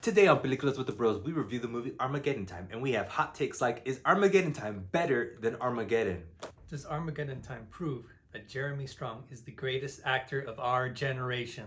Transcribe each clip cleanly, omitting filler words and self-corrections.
Today on Peliculas with the Bros, we review the movie Armageddon Time, and we have hot takes like, is Armageddon Time better than Armageddon? Does Armageddon Time prove that Jeremy Strong is the greatest actor of our generation?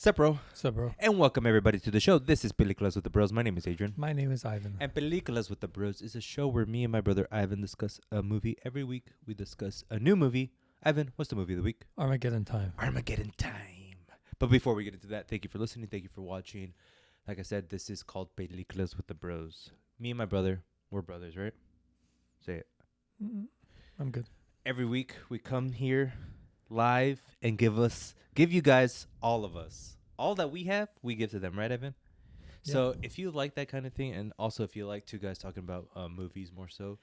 Sup, bro? So, bro, And welcome everybody to the show. This is Peliculas with the Bros. My name is Adrian. my name is Ivan. And Peliculas with the Bros is a show where me and my brother Ivan discuss a movie. Every week we discuss a new movie. Ivan, what's the movie of the week? Armageddon Time. Armageddon Time. But before we get into that, thank you for listening. Thank you for watching. Like I said, this is called Peliculas with the Bros. Me and my brother, we're brothers, right? Say it. I'm good. Every week we come here live and give you guys all of us. All that we have, we give to them, right, Evan? Yeah. So if you like that kind of thing, and also if you like two guys talking about movies more so,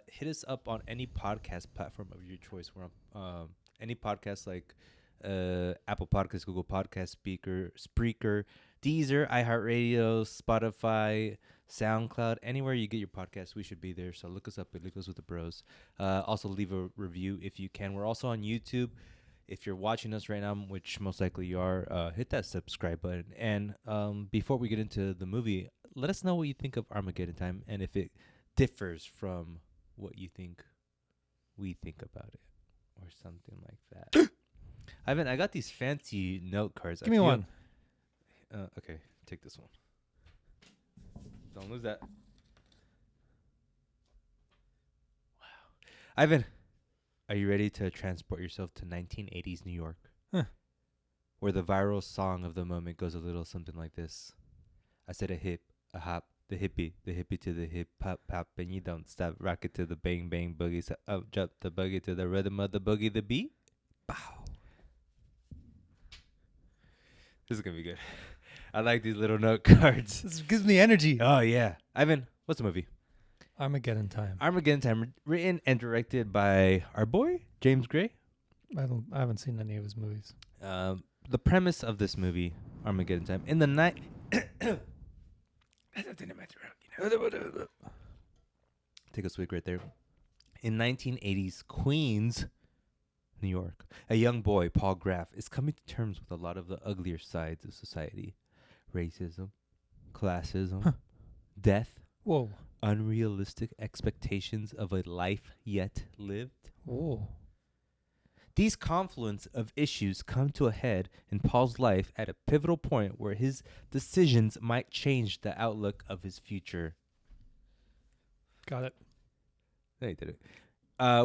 hit us up on any podcast platform of your choice. We're on any podcast like Apple Podcasts, Google Podcasts, Spreaker, Deezer, iHeartRadio, Spotify, SoundCloud, anywhere you get your podcast, we should be there. So look us up at Liquids with the Bros. Also leave a review if you can. We're also on YouTube. If you're watching us right now, which most likely you are, hit that subscribe button. And before we get into the movie, let us know what you think of Armageddon Time and if it differs from what you think we think about it or something like that. Ivan, I got these fancy note cards. Give me one. Okay, take this one. Don't lose that. Wow. Ivan, are you ready to transport yourself to 1980s New York? Huh. Where the viral song of the moment goes a little something like this. I said a hip, a hop, the hippie to the hip hop hop, and you don't stop. Rock it to the bang bang boogie. So up jump the boogie to the rhythm of the boogie, the beat. Bow. This is gonna be good. I like these little note cards. This gives me energy. Oh yeah, Ivan, what's the movie? Armageddon Time. Armageddon Time, written and directed by our boy James Gray. I haven't seen any of his movies. The premise of this movie, Armageddon Time, in the night. Take a swig right there. In 1980s Queens, New York, a young boy, Paul Graff, is coming to terms with a lot of the uglier sides of society: racism, classism, death, Whoa. unrealistic expectations of a life yet lived. Whoa. These confluence of issues come to a head in Paul's life at a pivotal point where his decisions might change the outlook of his future. Got it. There you did it.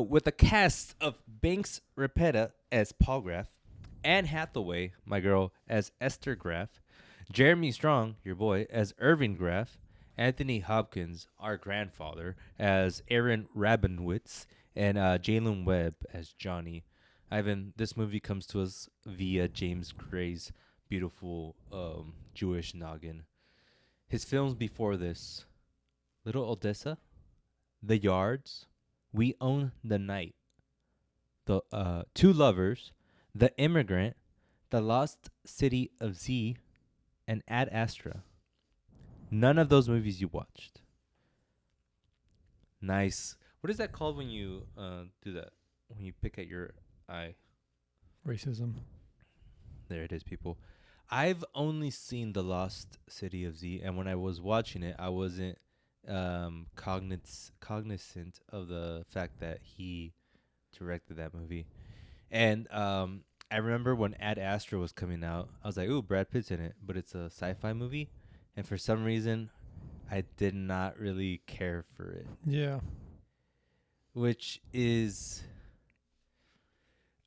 With a cast of Banks Repeta as Paul Graff, Anne Hathaway, my girl, as Esther Graff, Jeremy Strong, your boy, as Irving Graff, Anthony Hopkins, our grandfather, as Aaron Rabinowitz, and Jalen Webb as Johnny. Ivan, this movie comes to us via James Gray's beautiful Jewish noggin. His films before this: Little Odessa, The Yards, We Own the Night, The Two Lovers, The Immigrant, The Lost City of Z, and Ad Astra. None of those movies you watched. Nice. What is that called when you do that? When you pick at your eye? Racism. There it is, people. I've only seen The Lost City of Z, and when I was watching it, I wasn't cognizant of the fact that he directed that movie. And I remember when Ad Astra was coming out, I was like, ooh, Brad Pitt's in it, but it's a sci-fi movie. And for some reason, I did not really care for it. Yeah. Which is,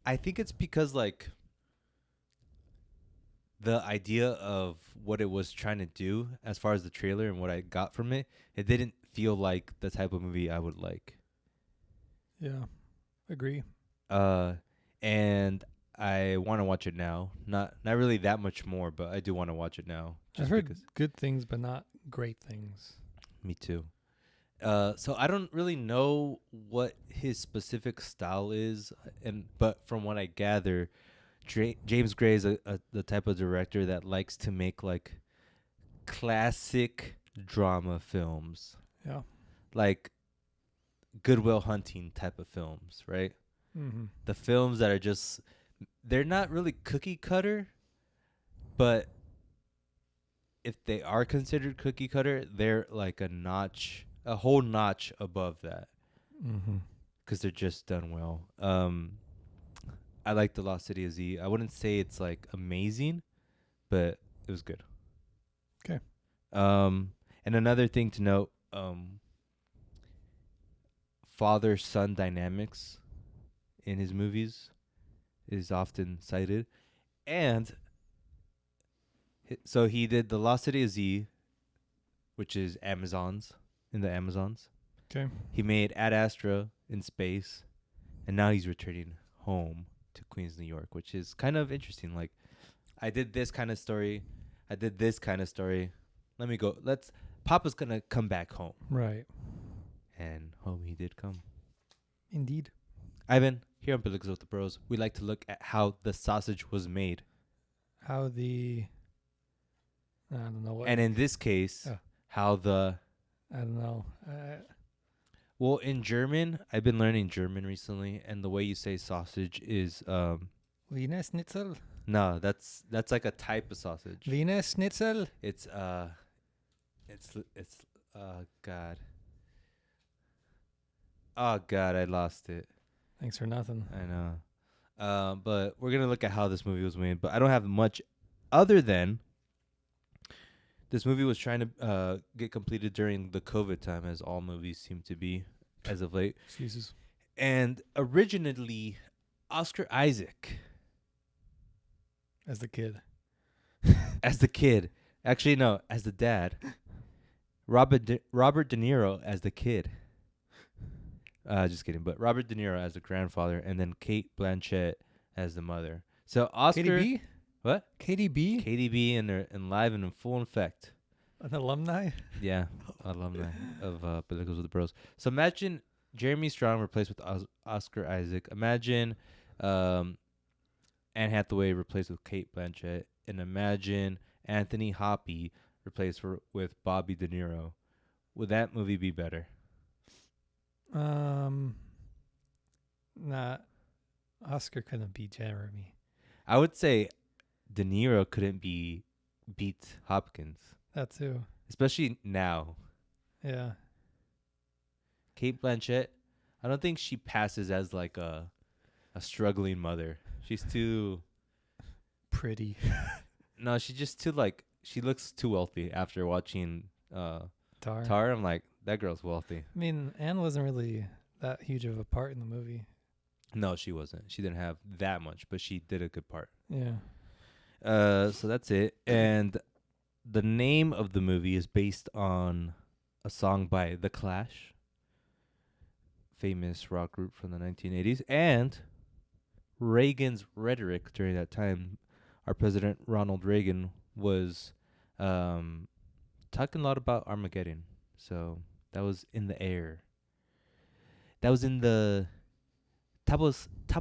I think it's because, like, the idea of what it was trying to do as far as the trailer and what I got from it, it didn't feel like the type of movie I would like. Yeah. Agree. And I want to watch it now. Not really that much more, but I do want to watch it now. I've heard good things, but not great things. Me too. So I don't really know what his specific style is, but from what I gather, James Gray is the type of director that likes to make like classic drama films. Yeah. Like Goodwill Hunting type of films, right? Mm-hmm. The films that are just, they're not really cookie cutter, but if they are considered cookie cutter, they're like a whole notch above that, Mm-hmm. because they're just done well. I like The Lost City of Z. I wouldn't say it's like amazing, but it was good. 'Kay. And another thing to note, father-son dynamics in his movies is often cited. And so he did The Lost City of Z, which is in the Amazons. Okay. He made Ad Astra in space, and now he's returning home to Queens, New York, which is kind of interesting. Like, I did this kind of story. I did this kind of story. Let me go. Papa's going to come back home. Right. And home he did come. Indeed. Ivan, here on Peliculas with the Bros, we like to look at how the sausage was made. I don't know what. And in this case, how the... I don't know. Well, in German, I've been learning German recently, and the way you say sausage is... Wiener Schnitzel. No, that's like a type of sausage. Wiener Schnitzel. It's God. Oh God, I lost it. Thanks for nothing. I know. But we're gonna look at how this movie was made. But I don't have much other than this movie was trying to get completed during the COVID time, as all movies seem to be as of late. Excuses. And originally, Oscar Isaac As the kid. as the kid. Actually, no, as the dad. Robert De Niro as the kid. Just kidding. But Robert De Niro as the grandfather, and then Kate Blanchett as the mother. So Oscar, KDB? what? KDB? KDB and live and in full effect. An alumni? Yeah, alumni of Peliculas with the Bros. So imagine Jeremy Strong replaced with Oscar Isaac. Imagine Anne Hathaway replaced with Kate Blanchett, and imagine Anthony Hopkins replaced with Bobby De Niro. Would that movie be better? Nah. Oscar couldn't beat Jeremy. I would say De Niro couldn't beat Hopkins, That too. especially now. Yeah. Kate Blanchett, I don't think she passes as like a struggling mother. She's too Pretty. no, she's just too like she looks too wealthy after watching Tar. Tar. I'm like, that girl's wealthy. I mean, Anne wasn't really that huge of a part in the movie. No, she wasn't. She didn't have that much, but she did a good part. Yeah. So that's it. And the name of the movie is based on a song by The Clash, famous rock group from the 1980s, and Reagan's rhetoric during that time. Our president, Ronald Reagan, was talking a lot about Armageddon. So that was in the air. That was in the top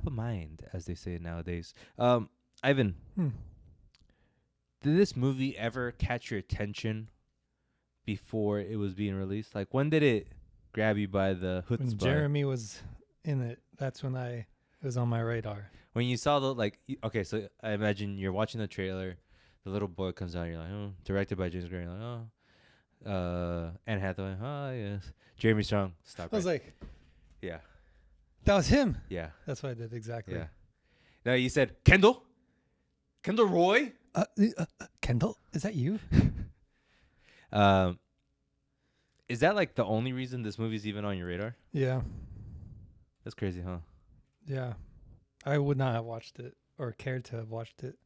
of mind, as they say nowadays. Ivan, did this movie ever catch your attention before it was being released? Like, when did it grab you by the When chutzpah? Jeremy was in it, that's when it was on my radar. When you saw okay, so I imagine you're watching the trailer, the little boy comes out, you're like, oh, directed by James Gray, you're like, oh, Anne Hathaway, oh yes, Jeremy Strong, stop. I was right. like, Yeah, that was him. yeah, That's what I did exactly. yeah. No, you said Kendall Roy. Kendall, is that you? Is that like the only reason this movie's even on your radar? Yeah. That's crazy, huh? Yeah. I would not have watched it or cared to have watched it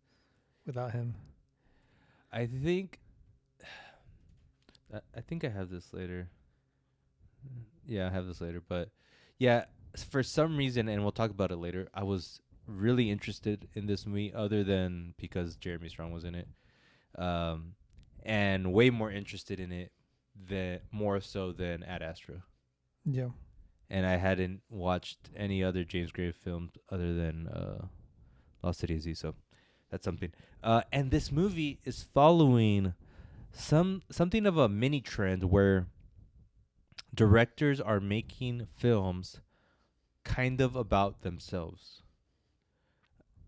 without him. I think I have this later. Yeah, I have this later, but yeah, for some reason, and we'll talk about it later, I was really interested in this movie other than because Jeremy Strong was in it. And way more interested in it more so than Ad Astra. Yeah. And I hadn't watched any other James Gray films other than Lost City of Z, so that's something. And this movie is following something of a mini trend where directors are making films kind of about themselves.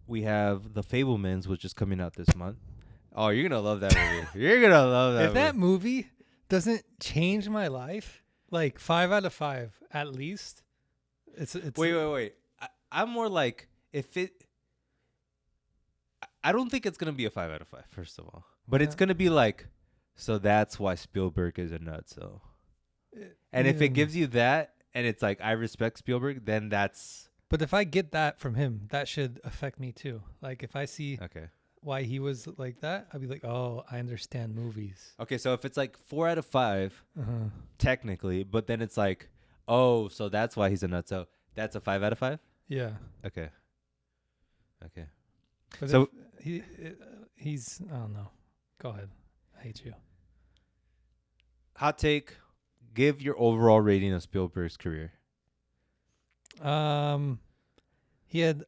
We have The Fablemans, which is coming out this month. Oh, you're gonna love that movie. You're gonna love that If that movie. movie doesn't change my life, like 5 out of 5 at least, it's Wait. I'm more like if it. I don't think it's gonna be a 5 out of 5. First of all, but it's Yeah. gonna be like. So that's why Spielberg is a nutso. And if it gives you that, and it's like I respect Spielberg, then that's But if I get that from him, that should affect me too. Like if I see okay. why he was like that, I'd be like, oh, I understand movies. Okay, so if it's like 4 out of 5, Uh-huh. technically, but then it's like, oh, so that's why he's a nutso. That's a 5 out of 5. Yeah. Okay. But So- if he's, I don't know. Go ahead. I hate you. Hot take. Give your overall rating of Spielberg's career. He had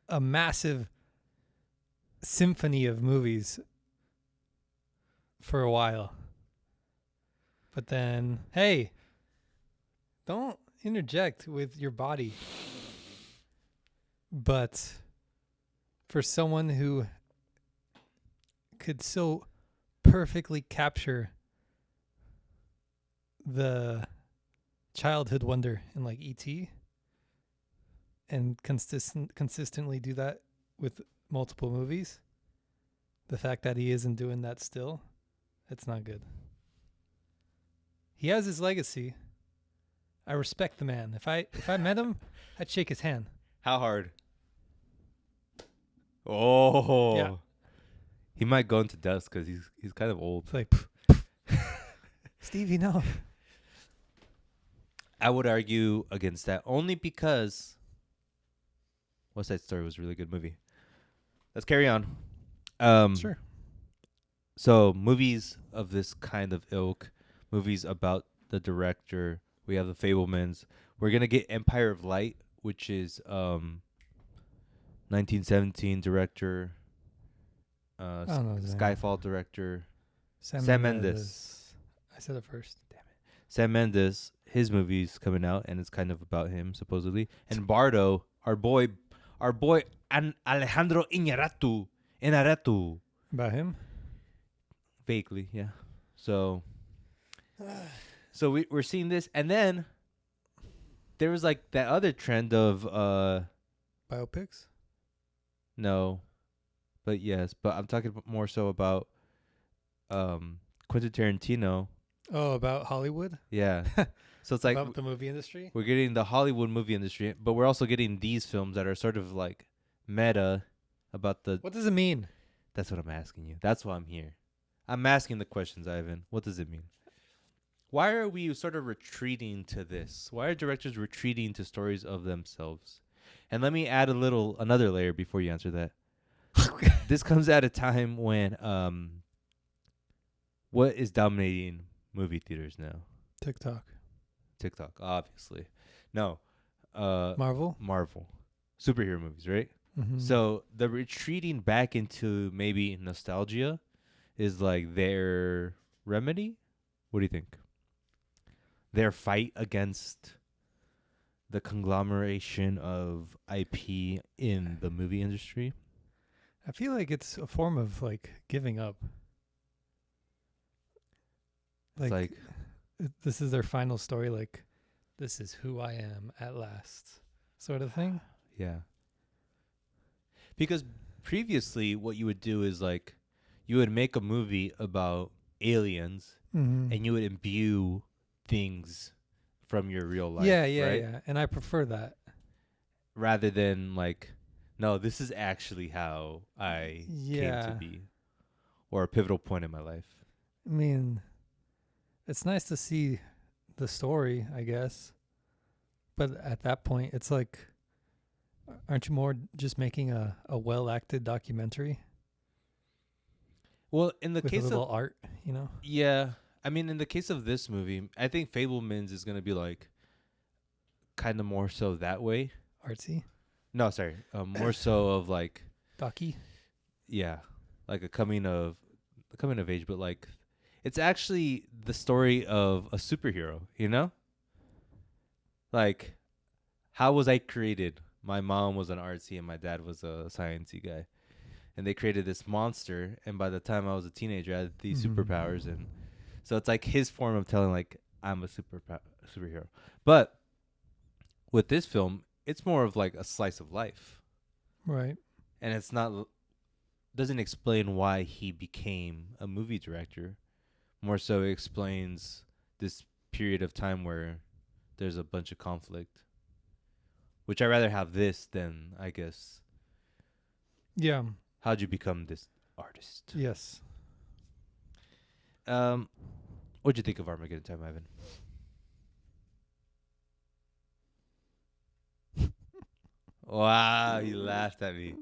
a massive symphony of movies for a while. But then, hey, don't interject with your body. But for someone who could so perfectly capture the childhood wonder in like E.T. and consistently do that with multiple movies, the fact that he isn't doing that still, it's not good. He has his legacy. I respect the man. If I met him, I'd shake his hand. How hard? Oh. Yeah. He might go into dust because he's kind of old. It's like, Stevie, no. I would argue against that only because West Side Story was a really good movie. Let's carry on. Sure. So movies of this kind of ilk, movies about the director. We have The Fablemans. We're gonna get Empire of Light, which is 1917 director, I don't know his name. Skyfall director, Sam Mendes. I said it first. Damn it. Sam Mendes. His movie's coming out, and it's kind of about him supposedly. And Bardo, our boy, Alejandro Inarritu. About him? Vaguely, yeah. So we're seeing this, and then there was like that other trend of Biopics? no, but yes, but I'm talking more so about Quentin Tarantino. Oh, about Hollywood? Yeah. So it's like about the movie industry? we're getting the Hollywood movie industry, but we're also getting these films that are sort of like meta about the. What does it mean? That's what I'm asking you. That's why I'm here. I'm asking the questions, Ivan. What does it mean? Why are we sort of retreating to this? Why are directors retreating to stories of themselves? And let me add another layer before you answer that. This comes at a time when what is dominating movie theaters now? TikTok. TikTok, obviously. No. Marvel? Marvel. Superhero movies, right? Mm-hmm. So the retreating back into maybe nostalgia is like their remedy? What do you think? Their fight against the conglomeration of IP in the movie industry? I feel like it's a form of like giving up. It's like This is their final story. Like, this is who I am at last, sort of thing. yeah. Because previously what you would do is like you would make a movie about aliens Mm-hmm. and you would imbue things from your real life. yeah, right? yeah. And I prefer that. Rather than like, no, this is actually how I came to be, or a pivotal point in my life. I mean, it's nice to see the story, I guess. But at that point, it's like, aren't you more just making a well-acted documentary Well, in the with a case little of art, you know? yeah, I mean, in the case of this movie, I think Fablemans is gonna be like, kind of more so that way. Artsy? No, sorry, more so of like, Docu? yeah, like a coming of age, but like, It's actually the story of a superhero, you know? Like, how was I created? My mom was an artsy and my dad was a sciencey guy. And they created this monster, and by the time I was a teenager, I had these superpowers, and so it's like his form of telling like I'm a superhero. But with this film, it's more of like a slice of life, Right. and it's not doesn't explain why he became a movie director. More so, it explains this period of time where there's a bunch of conflict, which I rather have this than I guess. Yeah. How'd you become this artist? Yes. What'd you think of Armageddon Time, Ivan? Wow, he laughed at me.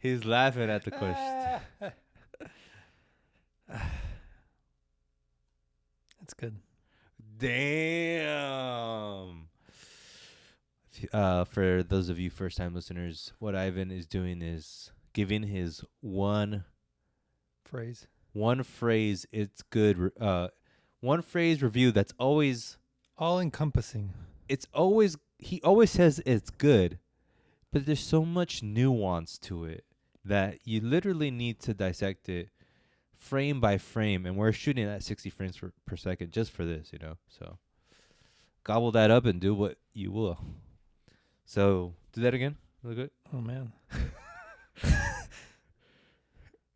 He's laughing at the question. That's good. Damn. For those of you first-time listeners, what Ivan is doing is giving his one Phrase. phrase. It's good. One phrase review that's always. All encompassing. It's always he always says it's good, but there's so much nuance to it that you literally need to dissect it frame by frame, and we're shooting at 60 frames per second just for this, you know. So gobble that up and do what you will. So do that again, real quick. Oh man.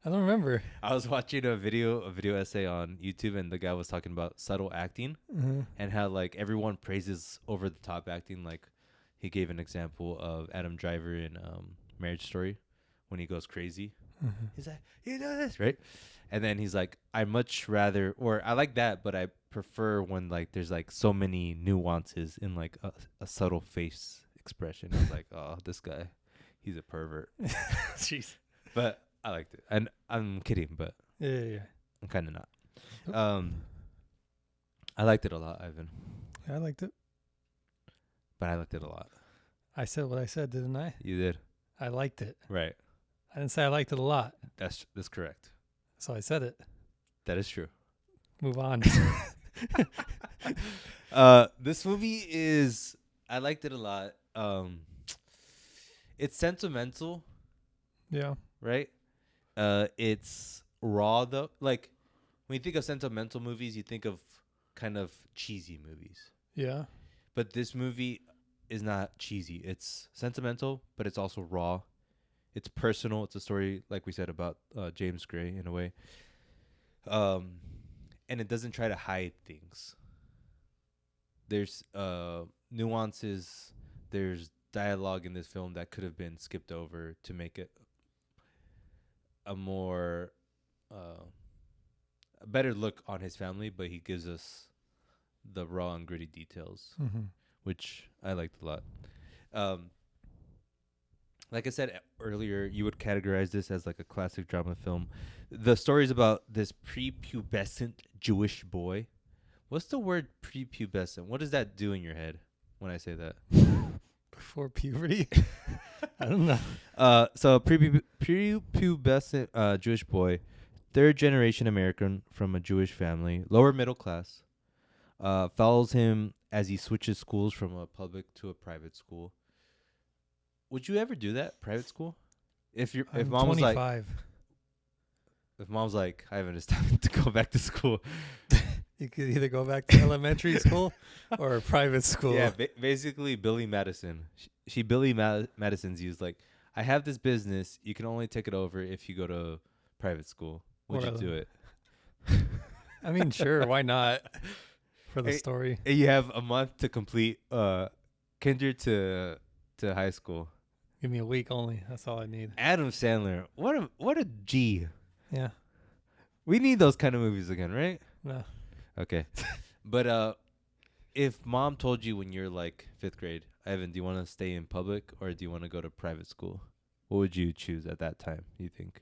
I don't remember. I was watching a video essay on YouTube, and the guy was talking about subtle acting and how like everyone praises over the top acting. Like he gave an example of Adam Driver in Marriage Story when he goes crazy. He's like, you know this, right? And then he's like, I much rather, or I like that, but I prefer when like there's like so many nuances in like a subtle face expression. I was like, oh, this guy, he's a pervert. Jeez. But I liked it. And I'm kidding, but Yeah. I'm kind of not. Nope. I liked it a lot, Ivan. I liked it. But I liked it a lot. I said what I said, didn't I? You did. I liked it. Right. I didn't say I liked it a lot. That's correct. So I said it. That is true. Move on. This movie is, I liked it a lot. It's sentimental, Yeah. right? It's raw though. Like when you think of sentimental movies, you think of kind of cheesy movies. Yeah. But this movie is not cheesy. It's sentimental, but it's also raw. It's personal. It's a story, like we said, about James Gray in a way. And it doesn't try to hide things. There's nuances. There's dialogue in this film that could have been skipped over to make it a more a better look on his family, but he gives us the raw and gritty details, which I liked a lot. Like I said earlier, you would categorize this as like a classic drama film. The story's about this prepubescent Jewish boy. What's the word prepubescent? What does that do in your head when I say that? Before puberty? I don't know. So prepubescent Jewish boy, third generation American from a Jewish family, lower middle class, follows him as he switches schools from a public to a private school. Would you ever do that, private school? If mom was 25. if mom's like, Ivan, it's time to go back to school. You could either go back to elementary school or private school. Yeah, basically Billy Madison. She Billy Madison's used like, I have this business. You can only take it over if you go to private school. Would you do it? I mean, sure. Why not? For the story. And you have a month to complete kinder to high school. Give me a week only. That's all I need. Adam Sandler. What a G. Yeah. We need those kind of movies again, right? No. Okay. But if mom told you when you're like 5th grade, Ivan, do you want to stay in public or do you want to go to private school? What would you choose at that time, you think?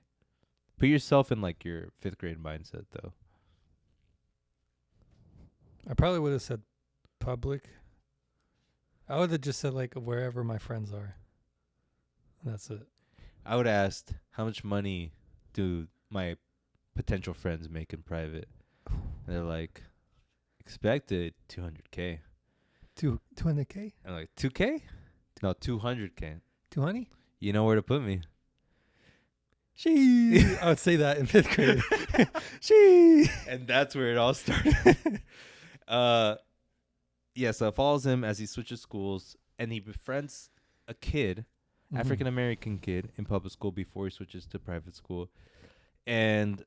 Put yourself in like your 5th grade mindset though. I probably would have said public. I would have just said like wherever my friends are. That's it. I would ask, how much money do my potential friends make in private? And they're like, expected 200K. 200K? I'm like, 2K? No, 200K. 200? You know where to put me. She. I would say that in 5th grade. She. And that's where it all started. Yeah, so it follows him as he switches schools, and he befriends a kid, African American kid, in public school before he switches to private school. And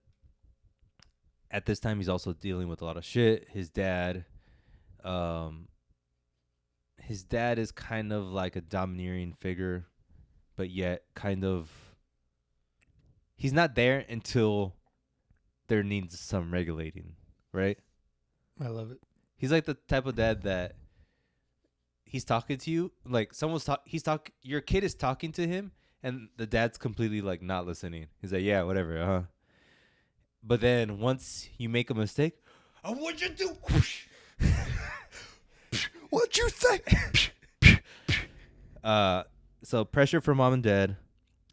at this time, he's also dealing with a lot of shit. His dad is kind of like a domineering figure, but yet kind of he's not there until there needs some regulating, right? I love it. He's like the type of dad that he's talking to you, like your kid is talking to him, and the dad's completely like not listening. He's like, yeah, whatever, But then once you make a mistake, what'd you do? What'd you say? So pressure from mom and dad.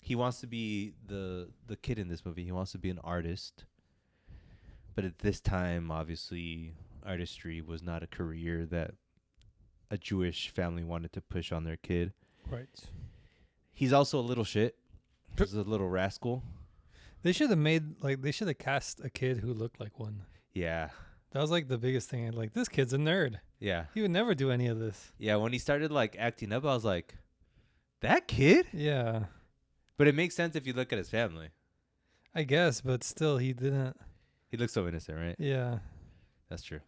He wants to be the kid in this movie. He wants to be an artist. But at this time, obviously, artistry was not a career that a Jewish family wanted to push on their kid. Right. He's also a little shit. He's a little rascal. They should have cast a kid who looked like one. Yeah. That was like the biggest thing. Like, this kid's a nerd. Yeah. He would never do any of this. Yeah, when he started like acting up, I was like, that kid? Yeah. But it makes sense if you look at his family. I guess, but still, he didn't. He looks so innocent, right? Yeah. That's true.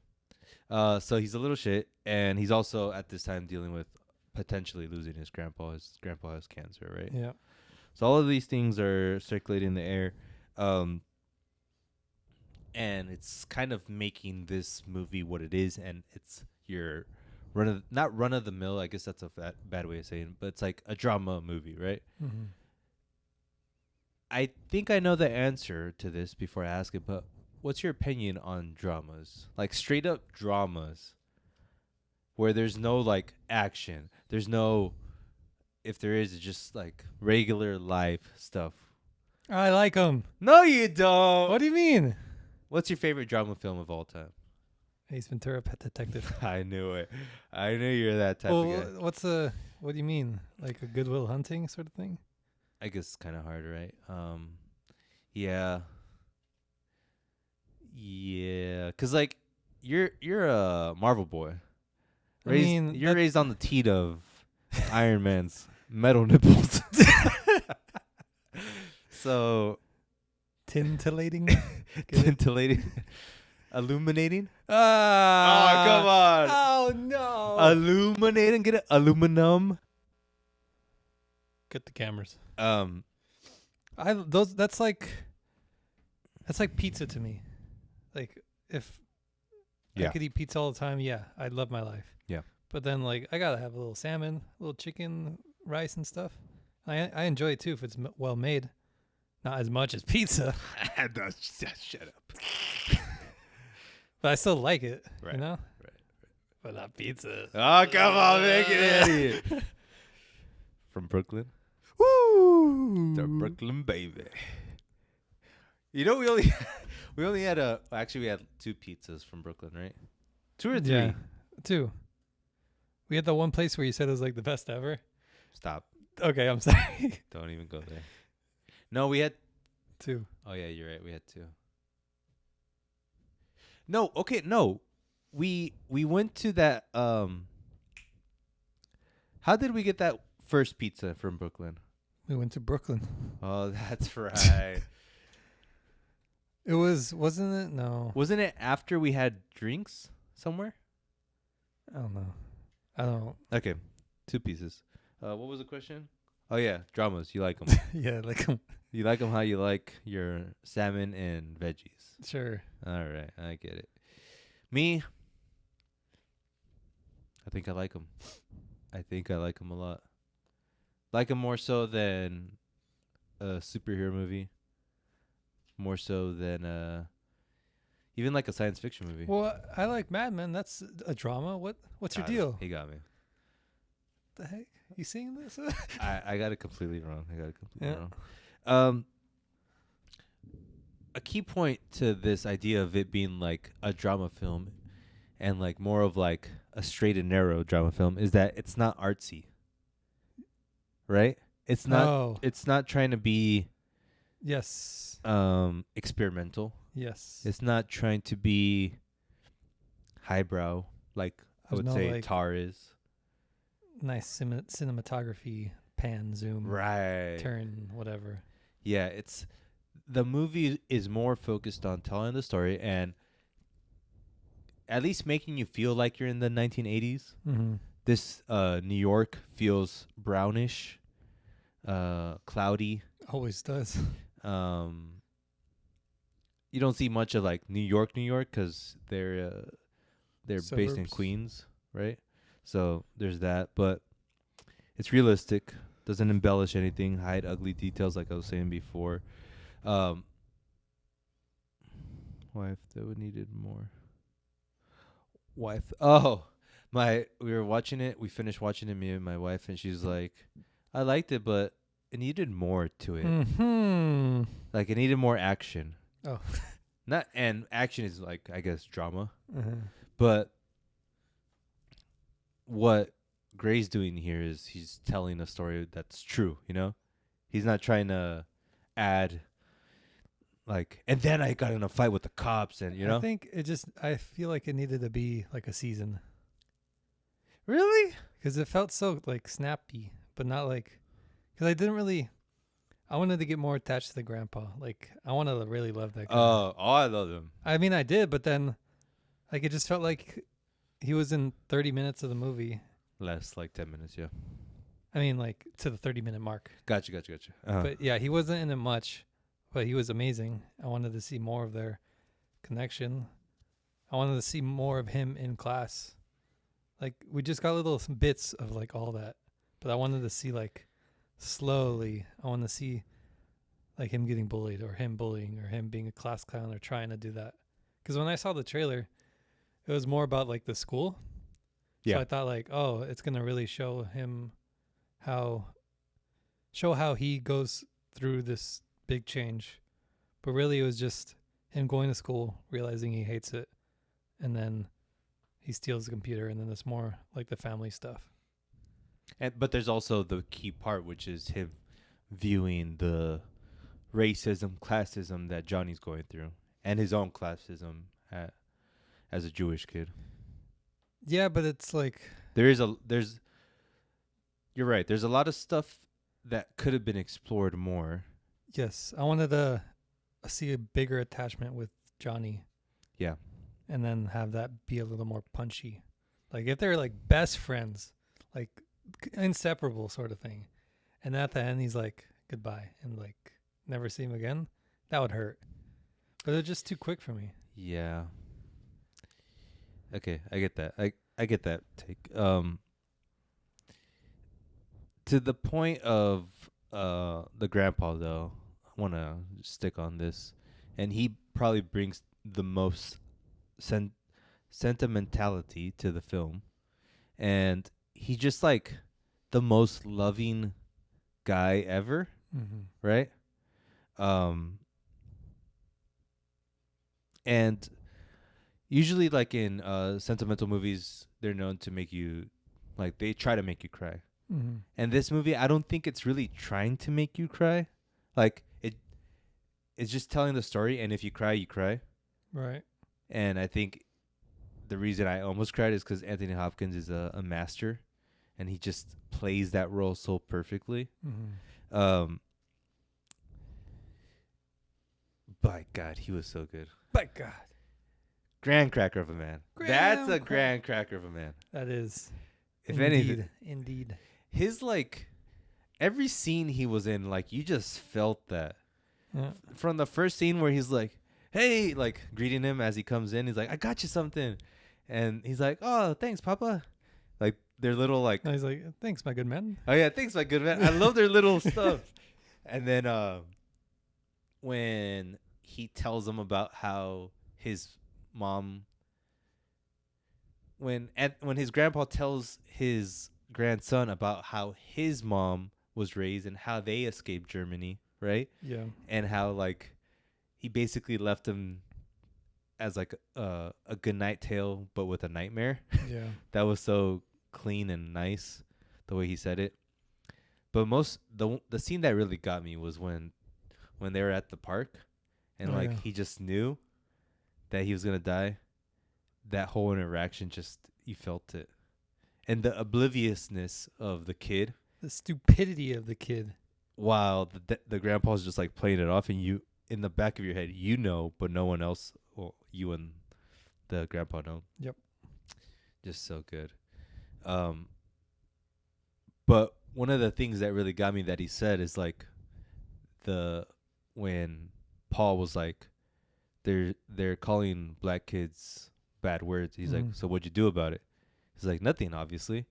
So he's a little shit, and he's also at this time dealing with potentially losing his grandpa. His grandpa has cancer, right? Yeah. So all of these things are circulating in the air, and it's kind of making this movie what it is. And it's your not run of the mill. I guess that's a bad way of saying it, but it's like a drama movie, right? Mm-hmm. I think I know the answer to this before I ask it, but what's your opinion on dramas? Like straight up dramas where there's no like action. There's no, if there is, it's just like regular life stuff. I like him. No, you don't. What do you mean? What's your favorite drama film of all time? Ace Ventura, Pet Detective. I knew it. I knew you're that type of guy. What do you mean? Like a Good Will Hunting sort of thing? I guess it's kind of hard, right? Yeah. Yeah, cause like you're a Marvel boy. You're raised on the teat of Iron Man's metal nipples. So tintillating, illuminating. Ah! Oh, come on! Oh no! Illuminating, get it? Aluminum. Get the cameras. That's That's like pizza to me. Like if I could eat pizza all the time, yeah, I'd love my life. Yeah. But then like I gotta have a little salmon, a little chicken, rice and stuff. I enjoy it too if it's well made. Not as much as pizza. Shut up. But I still like it. Right. You know? Right. But not pizza. Oh, come on, make it idiot. From Brooklyn. Woo! The Brooklyn baby. You know, we only had we had 2 pizzas from Brooklyn, right? 2 or 3? Yeah, 2. We had the one place where you said it was like the best ever. Stop. Okay, I'm sorry. Don't even go there. No, we had 2. Oh yeah, you're right. We had 2. No, okay, no. We went to that how did we get that first pizza from Brooklyn? We went to Brooklyn. Oh, that's right. It wasn't it? No. Wasn't it after we had drinks somewhere? I don't know. I don't. Okay, 2 pieces. What was the question? Oh yeah, dramas. You like them? Yeah, like You like them how you like your salmon and veggies. sure. All right, I get it. Me, I think I like them. I think I like them a lot. Like them more so than a superhero movie. More so than even like a science fiction movie. Well, I like Mad Men. That's a drama. What's your deal? He got me. The heck? You seeing this? I got it completely wrong. Yeah. Wrong. a key point to this idea of it being like a drama film and like more of like a straight and narrow drama film is that it's not artsy. Right? It's not Oh, it's not trying to be yes. experimental. Yes. It's not trying to be highbrow like I There's would no, say like, Tar is. Nice cinematography, pan, zoom, Right. turn, whatever. Yeah, it's the movie is more focused on telling the story and at least making you feel like you're in the 1980s. Mm-hmm. This New York feels brownish, cloudy. Always does. You don't see much of like New York, because they're based in Suburbs. Queens, right? So there's that, but it's realistic. Doesn't embellish anything, hide ugly details like I was saying before. Wife that would needed more. Wife. Oh, we were watching it. We finished watching it, me and my wife, and she's like, "I liked it, but it needed more to it. Mm-hmm. Like it needed more action. Oh. Not and action is like I guess drama, Uh-huh. but what Gray's doing here is he's telling a story that's true. You know, he's not trying to add like. And then I got in a fight with the cops, and you know, I feel like it needed to be like a season really. because it felt so like snappy, but not like, because I wanted to get more attached to the grandpa. Like I wanted to really love that guy. Oh, I love him. I mean, I did, but then like it just felt like he was in 30 minutes of the movie. Less like 10 minutes, yeah. I mean, like to the 30-minute mark. Gotcha. Uh-huh. But yeah, he wasn't in it much, but he was amazing. I wanted to see more of their connection. I wanted to see more of him in class. Like we just got little bits of like all that, but I wanted to see like slowly. I want to see like him getting bullied or him bullying or him being a class clown or trying to do that. Because when I saw the trailer, it was more about like the school. Yeah. So I thought like, oh, it's gonna really show him how he goes through this big change. But really it was just him going to school, realizing he hates it, and then he steals the computer, and then it's more like the family stuff. But there's also the key part, which is him viewing the racism, classism that Johnny's going through, and his own classism as a Jewish kid. Yeah, but it's like You're right. There's a lot of stuff that could have been explored more. yes, I wanted to see a bigger attachment with Johnny. Yeah. And then have that be a little more punchy. Like if they're like best friends, like inseparable sort of thing. And at the end he's like goodbye and like never see him again. That would hurt. But it's just too quick for me. Yeah. Okay, I get that. I get that take. To the point of the grandpa though, I want to stick on this, and he probably brings the most sentimentality to the film, and he's just like the most loving guy ever, right? And usually like in sentimental movies, they're known to make you like they try to make you cry. And this movie, I don't think it's really trying to make you cry. Like it's just telling the story, and if you cry, you cry. Right. And I think the reason I almost cried is because Anthony Hopkins is a master, and he just plays that role so perfectly. By God, he was so good. By God. Grand cracker of a man. That's a grand cracker of a man. That is. If anything, Indeed. his like every scene he was in, like you just felt that. Yeah. From the first scene where he's like, "Hey," like greeting him as he comes in, he's like, "I got you something," and he's like, "Oh, thanks, Papa." Like their little like, And he's like, thanks, my good man. "Oh yeah, thanks, my good man." I love their little stuff. And then when he tells him about how his mom, when his grandpa tells his grandson about how his mom was raised and how they escaped Germany, right? Yeah. And how like he basically left him as like a good night tale, but with a nightmare. Yeah. That was so clean and nice, the way he said it. But the scene that really got me was when they were at the park, and Oh, like yeah. he just knew that he was gonna die. That whole interaction, just you felt it, and the obliviousness of the kid, The stupidity of the kid. while the grandpa's just like playing it off, and you in the back of your head, you know, but no one else, well, you and the grandpa know. Yep. Just so good. But one of the things that really got me that he said is like when Paul was like, they're calling black kids bad words. He's like, so what'd you do about it? He's like, nothing, obviously.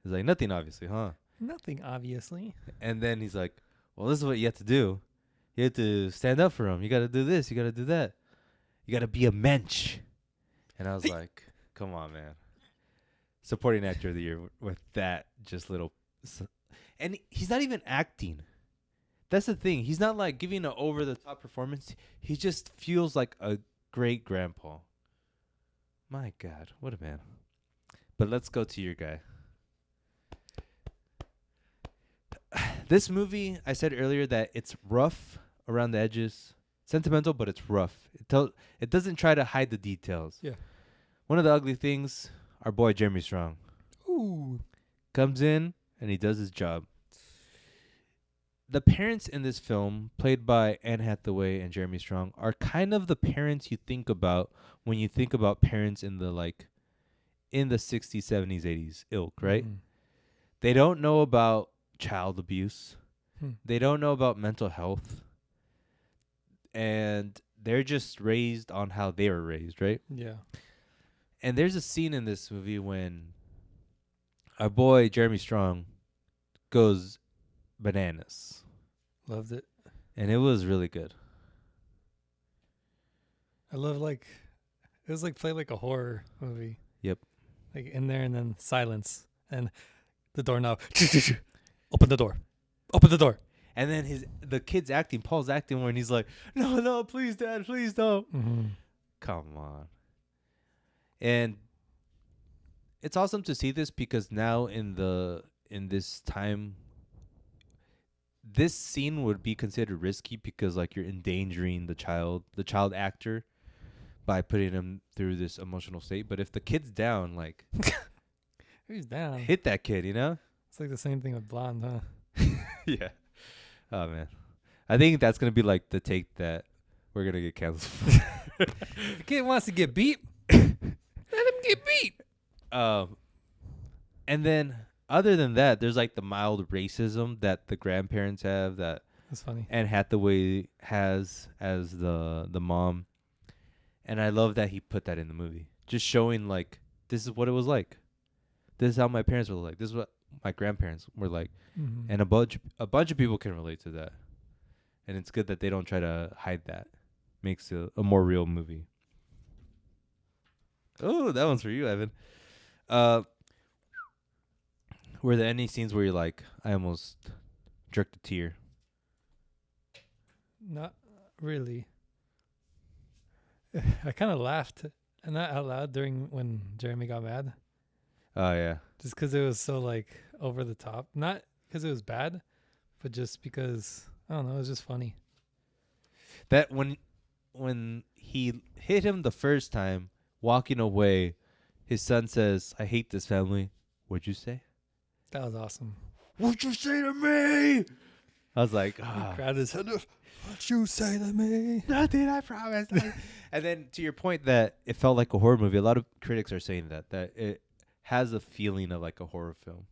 He's like, nothing, obviously, huh? Nothing, obviously. And then he's like, well, this is what you have to do. You have to stand up for them. You got to do this. You got to do that. You got to be a mensch. And I was like, come on, man. Supporting actor of the year with that just little. And he's not even acting. That's the thing. He's not like giving an over-the-top performance. He just feels like a great grandpa. My God, what a man. But let's go to your guy. This movie, I said earlier that it's rough around the edges. Sentimental, but it's rough. It doesn't try to hide the details. Yeah. One of the ugly things, our boy Jeremy Strong Ooh. comes in and he does his job. The parents in this film, played by Anne Hathaway and Jeremy Strong, are kind of the parents you think about when you think about parents in the 60s, 70s, 80s ilk, right? Mhm. They don't know about child abuse. Hmm. They don't know about mental health. And they're just raised on how they were raised, right? Yeah. And there's a scene in this movie when our boy Jeremy Strong goes bananas. Loved it. And it was really good. I love it was like played like a horror movie. Yep. Like in there and then silence and the doorknob. Open the door. Open the door. And then the kid's acting, Paul's acting when he's like, no, please, Dad, please don't. Mm-hmm. Come on. And it's awesome to see this because now in this time, this scene would be considered risky because like you're endangering the child actor by putting him through this emotional state. But if the kid's down, like Who's down? hit that kid, you know? It's like the same thing with Blonde, huh? Yeah. Oh man. I think that's gonna be like the take that we're gonna get canceled. If the kid wants to get beat, let him get beat. And then other than that, there's like the mild racism that the grandparents have that That's funny. Anne Hathaway has as the mom. And I love that he put that in the movie. Just showing like this is what it was like. This is how my parents were like. This is what my grandparents were like. Mm-hmm. And a bunch of people can relate to that. And it's good that they don't try to hide that. Makes it a more real movie. Oh, that one's for you, Evan. Were there any scenes where you're like, I almost jerked a tear? Not really. I kind of laughed, and not out loud when Jeremy got mad, Oh yeah. just because it was so like over the top. Not because it was bad, but just because I don't know, it was just funny. That when he hit him the first time, walking away, his son says, I hate this family. What'd you say? That was awesome. What'd you say to me? I was like, He grabbed his head. What you say to me? nothing, I promise. And then to your point that it felt like a horror movie, a lot of critics are saying that it has a feeling of like a horror film,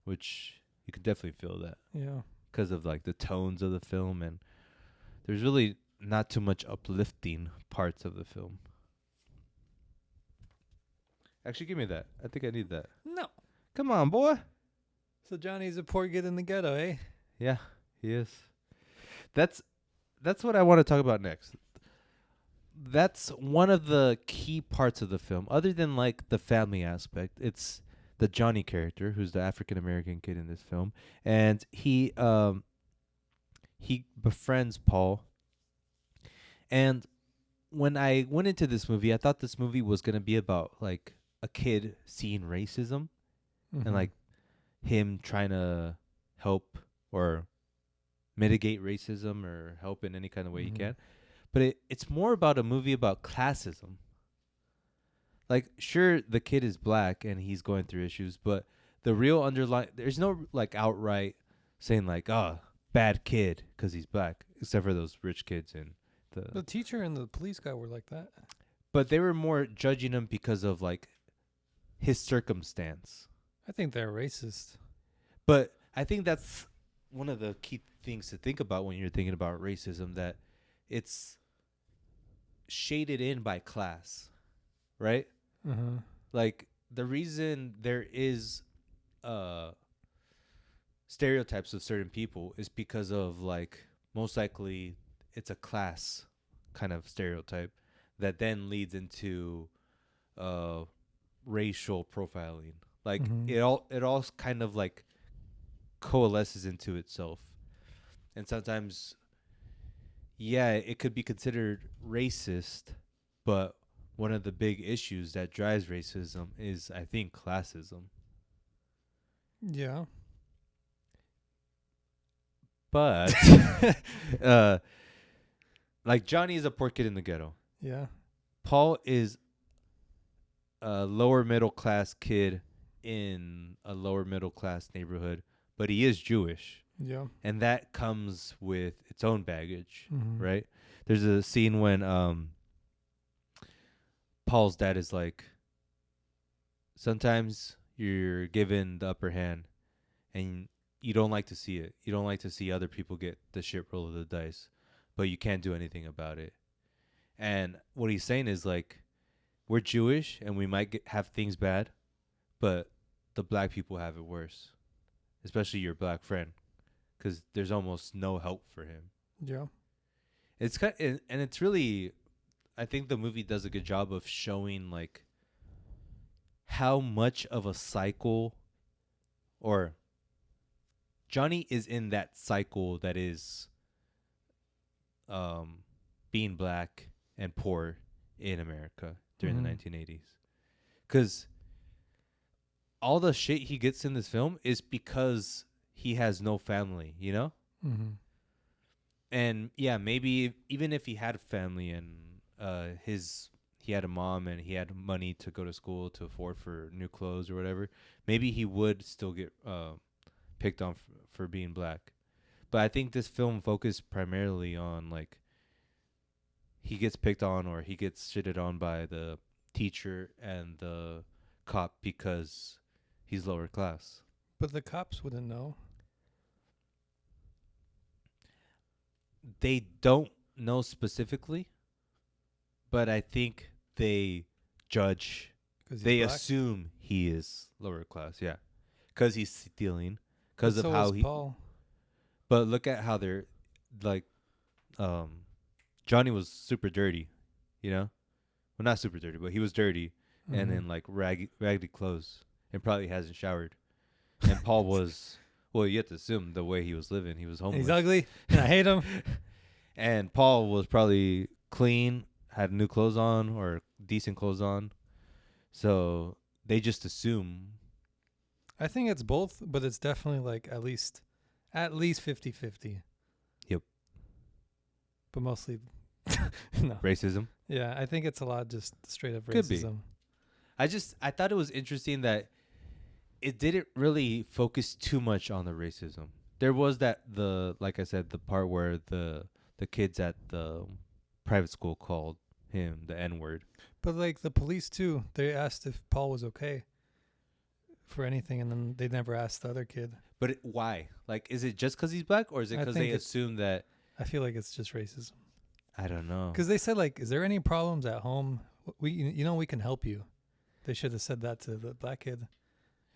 which you could definitely feel that Yeah. because of like the tones of the film, and there's really not too much uplifting parts of the film. Actually, give me that. I think I need that. No. Come on, boy. So Johnny's a poor kid in the ghetto, eh? Yeah, he is. That's what I want to talk about next. That's one of the key parts of the film. Other than like the family aspect, it's the Johnny character, who's the African American kid in this film, and he befriends Paul, And when I went into this movie, I thought this movie was gonna be about like a kid seeing racism and like him trying to help or mitigate racism or help in any kind of way he can. But it's more about a movie about classism. Like, sure, the kid is black and he's going through issues, but the real underlying, there's no like outright saying like, oh, bad kid because he's black, except for those rich kids and the teacher and the police guy were like that. But they were more judging him because of like his circumstance. I think they're racist. But I think that's one of the key things to think about when you're thinking about racism, that it's shaded in by class, right? Like the reason there is stereotypes of certain people is because of like most likely it's a class kind of stereotype that then leads into racial profiling. Like it all kind of like coalesces into itself. And sometimes it could be considered racist, but one of the big issues that drives racism is, I think, classism. Yeah. But like Johnny is a poor kid in the ghetto. Yeah. Paul is a lower middle class kid in a lower middle class neighborhood, but he is Jewish. Yeah. And that comes with its own baggage, right? There's a scene when Paul's dad is like, sometimes you're given the upper hand and you don't like to see it. You don't like to see other people get the shit roll of the dice, but you can't do anything about it. And what he's saying is like, we're Jewish and we might have things bad, but the black people have it worse, especially your black friend, because there's almost no help for him. Yeah. It's kind of, and it's really, I think the movie does a good job of showing like how much of a cycle, or Johnny is in that cycle that is being black and poor in America during the 1980s. Because all the shit he gets in this film is because he has no family, you know? And yeah, maybe even if he had a family and he had a mom and he had money to go to school to afford for new clothes or whatever, maybe he would still get picked on for being black. But I think this film focused primarily on like he gets picked on or he gets shitted on by the teacher and the cop because he's lower class. But the cops wouldn't know. They don't know specifically, but I think they judge. They black? assume he is lower class, yeah, because he's stealing, because of So how is he. Paul. But look at how they're like, Johnny was super dirty, you know, well not super dirty, but he was dirty, and then like raggedy clothes, and probably hasn't showered. And Paul was, well, you have to assume the way he was living, he was homeless. He's ugly, and I hate him. And Paul was probably clean, had new clothes on or decent clothes on. So they just assume. I think it's both, but it's definitely like at least 50-50. Yep. But mostly no. Racism. Yeah, I think it's a lot just straight up Could be. racism. I thought it was interesting that it didn't really focus too much on the racism. There was like I said, the part where the kids at the private school called him the N-word. But like the police too, they asked if Paul was okay for anything, and then they never asked the other kid. But why? Like, is it just because he's black, or is it I because think they assume that? I feel like it's just racism. I don't know. Because they said like, "Is there any problems at home? We can help you." They should have said that to the black kid.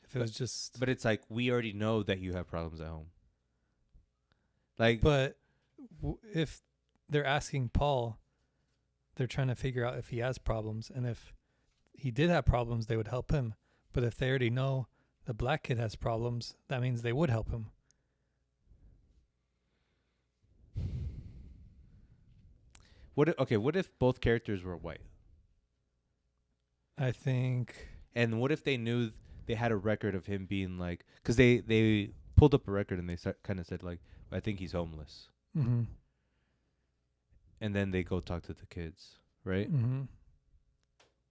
If it was just. But it's like, we already know that you have problems at home. Like, But if they're asking Paul, they're trying to figure out if he has problems, and if he did have problems, they would help him. But if they already know the black kid has problems, that means they would help him. What if both characters were white? I think. And what if they knew they had a record of him being like, because they pulled up a record and they kind of said like, I think he's homeless, Mm-hmm. and then they go talk to the kids, right? Mm-hmm.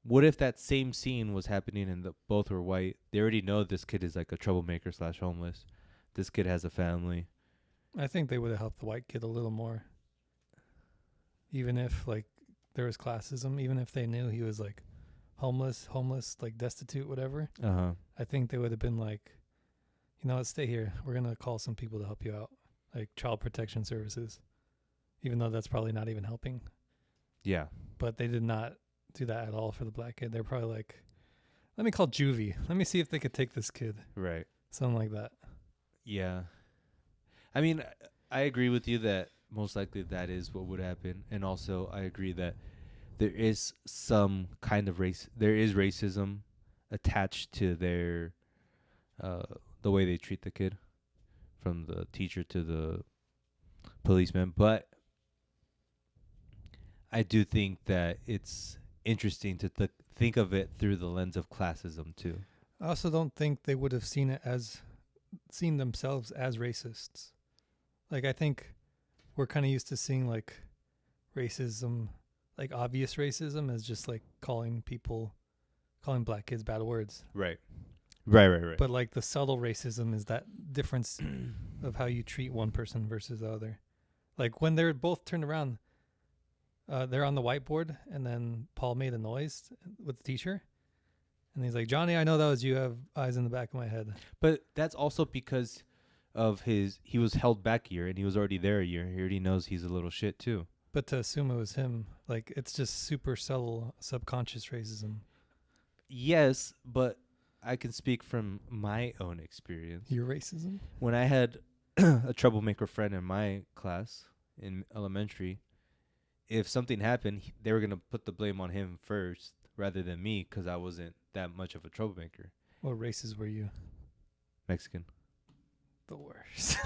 What if that same scene was happening and both were white? They already know this kid is like a troublemaker / homeless. This kid has a family. I think they would have helped the white kid a little more. Even if like there was classism, even if they knew he was like homeless, like destitute, whatever. I think they would have been like, you know what, stay here. We're gonna call some people to help you out, like child protection services. Even though that's probably not even helping. Yeah. But they did not do that at all for the black kid. They're probably like, let me call juvie. Let me see if they could take this kid. Right. Something like that. Yeah. I mean, I agree with you that most likely that is what would happen. And also, I agree that there is some kind of there is racism attached to their, the way they treat the kid, from the teacher to the policeman. But I do think that it's interesting to think of it through the lens of classism too. I also don't think they would have seen themselves as racists. Like, I think we're kind of used to seeing like racism, like obvious racism, as just like calling black kids bad words. Right. But like the subtle racism is that difference of how you treat one person versus the other. Like when they're both turned around, they're on the whiteboard, and then Paul made a noise with the teacher. And he's like, Johnny, I know that was you. I have eyes in the back of my head. But that's also because of he was held back a year, and he was already there a year. He already knows he's a little shit too. But to assume it was him, like, it's just super subtle, subconscious racism. Yes, but I can speak from my own experience. Your racism? When I had a troublemaker friend in my class in elementary, if something happened, they were going to put the blame on him first rather than me, because I wasn't that much of a troublemaker. What races were you? Mexican. The worst.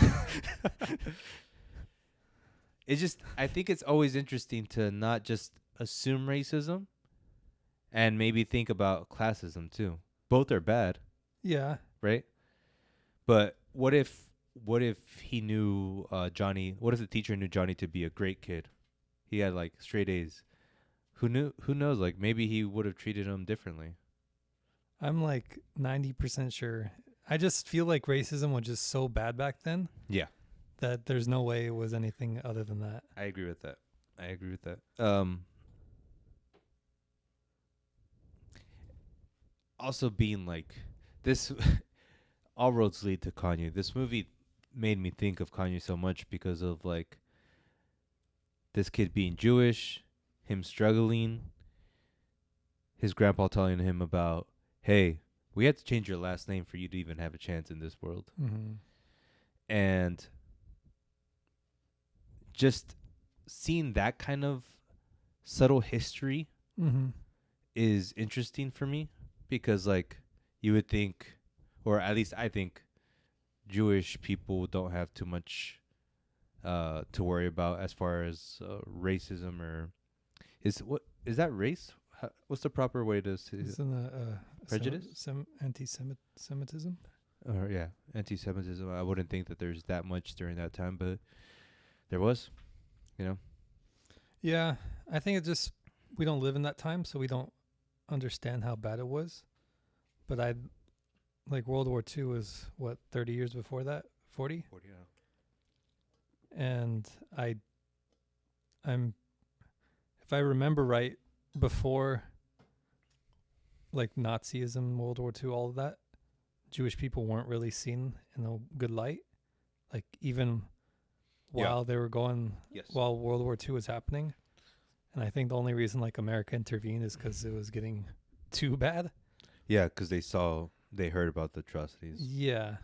It's just, I think it's always interesting to not just assume racism and maybe think about classism too. Both are bad. Yeah. Right? But what if he knew Johnny, what if the teacher knew Johnny to be a great kid? He had like straight A's. Who knows? Like maybe he would have treated him differently. I'm like 90% sure. I just feel like racism was just so bad back then. Yeah. That there's no way it was anything other than that. I agree with that. Also being like this, all roads lead to Kanye. This movie made me think of Kanye so much because of like this kid being Jewish, him struggling, his grandpa telling him about, hey, we had to change your last name for you to even have a chance in this world. Mm-hmm. And just seeing that kind of subtle history is interesting for me, because like you would think, or at least I think, Jewish people don't have too much to worry about as far as racism, or is that race? What's the proper way to say it? Prejudice? Anti-Semitism? Or yeah, anti-Semitism. I wouldn't think that there's that much during that time, but there was, you know. Yeah, I think it's just we don't live in that time, so we don't understand how bad it was. But like World War II was what, 30 years before that, 40. 40, yeah. And I'm, if I remember right, before like Nazism, World War II, all of that, Jewish people weren't really seen in a good light. Like even while they were going, while World War II was happening. And I think the only reason like America intervened is because it was getting too bad. Yeah, because they heard about the atrocities. Yeah.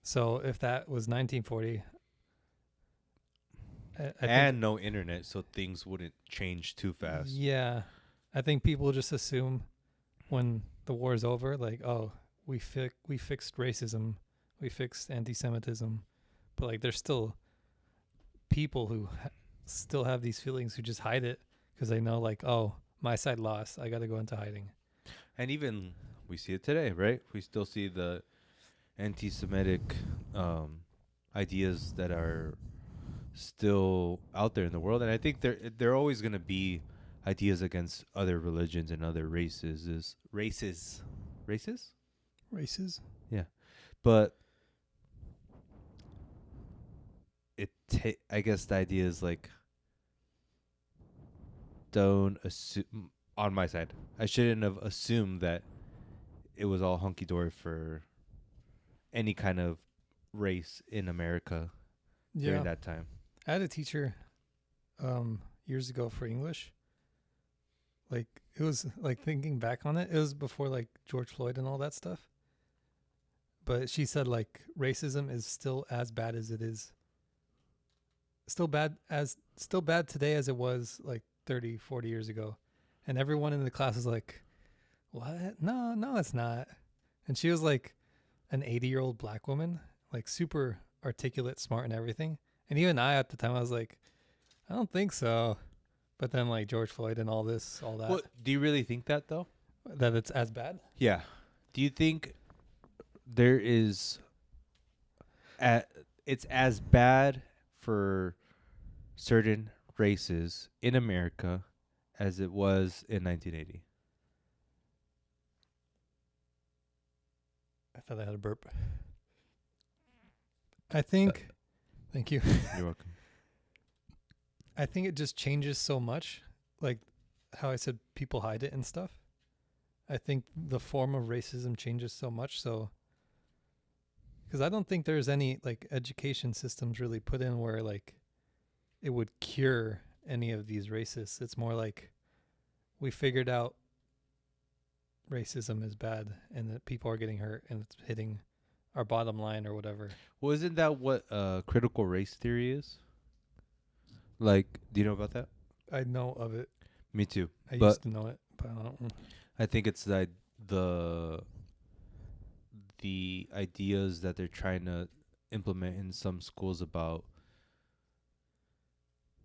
So if that was 1940, I think, no internet, so things wouldn't change too fast. Yeah, I think people just assume when the war is over, like, oh, we fixed racism, we fixed anti-Semitism, but like there's still people who still have these feelings who just hide it because they know, like, oh, my side lost. I got to go into hiding. And even we see it today, right? We still see the anti-Semitic ideas that are still out there in the world, and I think there are always going to be ideas against other religions and other races. Races? Yeah, but I guess the idea is like, don't assume on my side. I shouldn't have assumed that it was all hunky dory for any kind of race in America during that time. I had a teacher years ago for English. Like, it was like, thinking back on it, it was before like George Floyd and all that stuff. But she said, like, racism is still as bad as it is. Still bad today as it was like 30, 40 years ago. And everyone in the class is like, what? No, it's not. And she was like an 80-year-old black woman, like super articulate, smart and everything. And even I, at the time, I was like, I don't think so. But then, like, George Floyd and all that. Well, do you really think that, though? That it's as bad? Yeah. Do you think there is... it's as bad for certain races in America as it was in 1980? I thought I had a burp. I think... Thank you. You're welcome. I think it just changes so much. Like how I said, people hide it and stuff. I think the form of racism changes so much. So, because I don't think there's any like education systems really put in where like it would cure any of these racists. It's more like we figured out racism is bad and that people are getting hurt and it's hitting our bottom line or whatever. Well, isn't that what critical race theory is? Like, do you know about that? I know of it. Me too. I used to know it, but I don't. I think it's the ideas that they're trying to implement in some schools about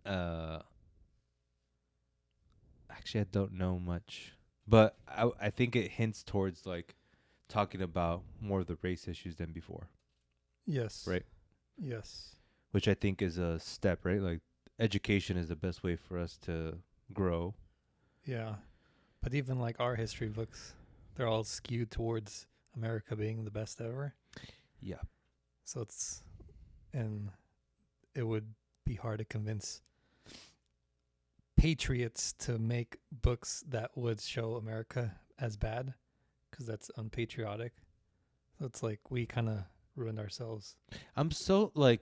actually I don't know much, but I think it hints towards like talking about more of the race issues than before. Yes. Right. Yes. Which I think is a step, right? Like education is the best way for us to grow. Yeah. But even like our history books, they're all skewed towards America being the best ever. Yeah. So and it would be hard to convince patriots to make books that would show America as bad because that's unpatriotic. So it's like we kind of ruined ourselves. I'm so like,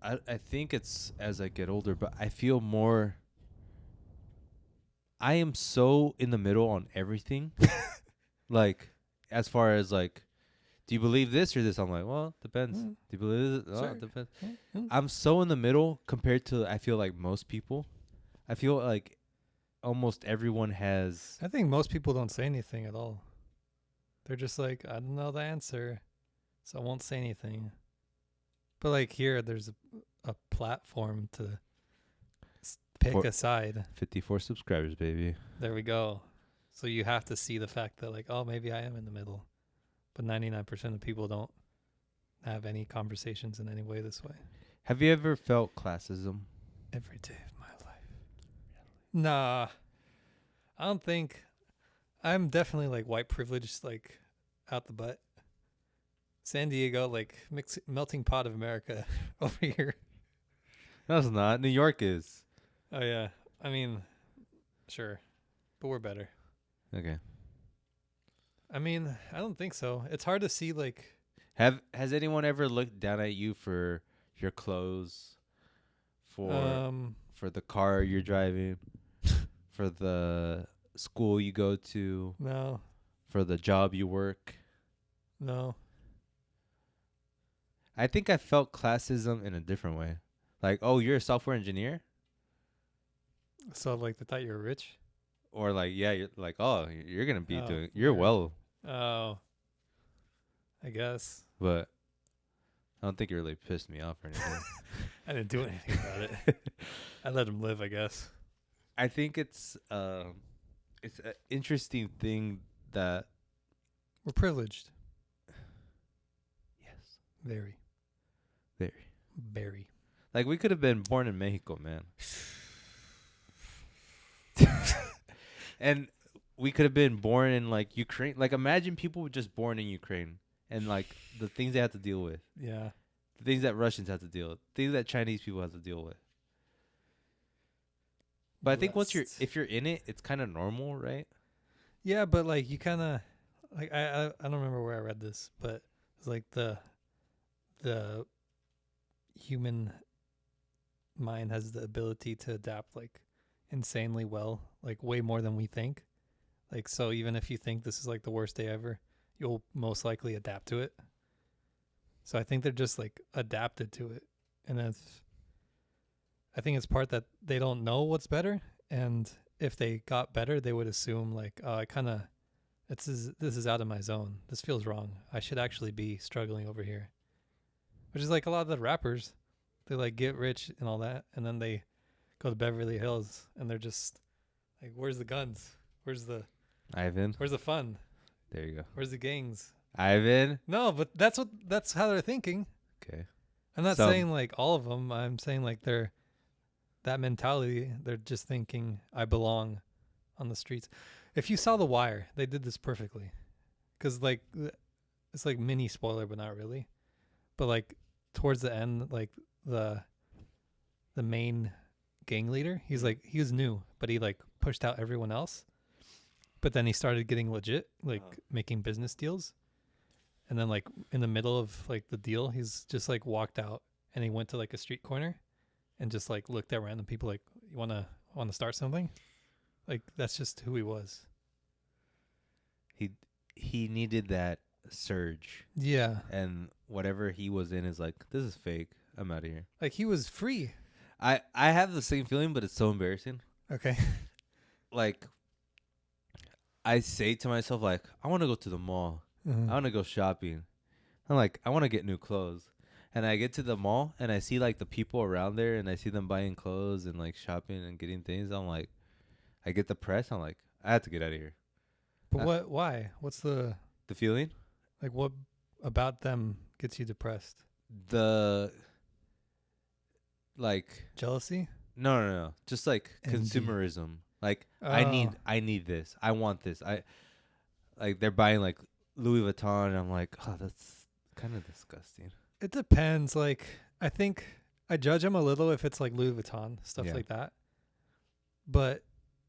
I think it's as I get older, but I feel more, I am so in the middle on everything. Like, as far as like, do you believe this or this? I'm like, well, depends. Do you believe this? Sure. Oh, it depends. I'm so in the middle compared to, I feel like most people. I feel like almost everyone has. I think most people don't say anything at all. They're just like, I don't know the answer, so I won't say anything. But like here, there's a platform to pick a side. 54 subscribers, baby. There we go. So you have to see the fact that like, oh, maybe I am in the middle. But 99% of people don't have any conversations in any way this way. Have you ever felt classism? Every day of my life. Nah. I don't think. I'm definitely like white privileged, like out the butt. San Diego, like melting pot of America over here. No, it's not. New York is. Oh, yeah. I mean, sure. But we're better. Okay. I mean, I don't think so. It's hard to see, like... Has anyone ever looked down at you for your clothes, for the car you're driving, for the school you go to? No. For the job you work? No. I think I felt classism in a different way. Like, oh, you're a software engineer? So, like, they thought you were rich? Or, like, yeah, you're like, oh, you're going to be doing... You're well. Oh. I guess. But I don't think it really pissed me off or anything. I didn't do anything about it. I let him live, I guess. I think it's an interesting thing that We're privileged. yes, Very. very Very. like we could have been born in Mexico, man, and we could have been born in like Ukraine. Like imagine people were just born in Ukraine and like the things they have to deal with, Yeah. the things that Russians have to deal with, things that Chinese people have to deal with. But I think Blessed. if you're in it, it's kind of normal, right? Yeah, but like you kind of like I don't remember where I read this, but it's like the human mind has the ability to adapt like insanely well, like way more than we think. Like so even if you think this is like the worst day ever, you'll most likely adapt to it. So I think they're just like adapted to it. And I think it's part that they don't know what's better, and if they got better, they would assume like, oh, I kind of this is out of my zone. This feels wrong. I should actually be struggling over here. Which is like a lot of the rappers, they like get rich and all that, and then they go to Beverly Hills and they're just like, where's the guns? Where's the Ivan, fun? there you go. Where's the gangs? Ivan. No, but that's how they're thinking. Okay. I'm not Some. saying like all of them. I'm saying like they're that mentality. They're just thinking I belong on the streets. If you saw The Wire, they did this perfectly. Cuz like it's like mini spoiler but not really. But like towards the end like the main gang leader, he's like he was new, but he like pushed out everyone else. But then he started getting legit, like making business deals. And then like in the middle of like the deal, he's just like walked out and he went to like a street corner and just like looked at random people like, you wanna start something? Like that's just who he was. He needed that surge, Yeah. and whatever he was in is like, this is fake. I'm out of here. Like he was free. I have the same feeling, but it's so embarrassing. Okay. Like I say to myself, like, I want to go to the mall. Mhm. I want to go shopping. I'm like, I want to get new clothes. And I get to the mall and I see like the people around there and I see them buying clothes and like shopping and getting things. I'm like, I get depressed. I'm like, I have to get out of here. But why? What's the The feeling? like what about them gets you depressed? The like Jealousy? no. Just like Envy. consumerism. Like Oh. I need this. I want this. I like they're buying like Louis Vuitton and I'm like, oh, that's kind of disgusting. It depends. Like, I think I judge them a little if it's like Louis Vuitton, stuff Yeah. like that. But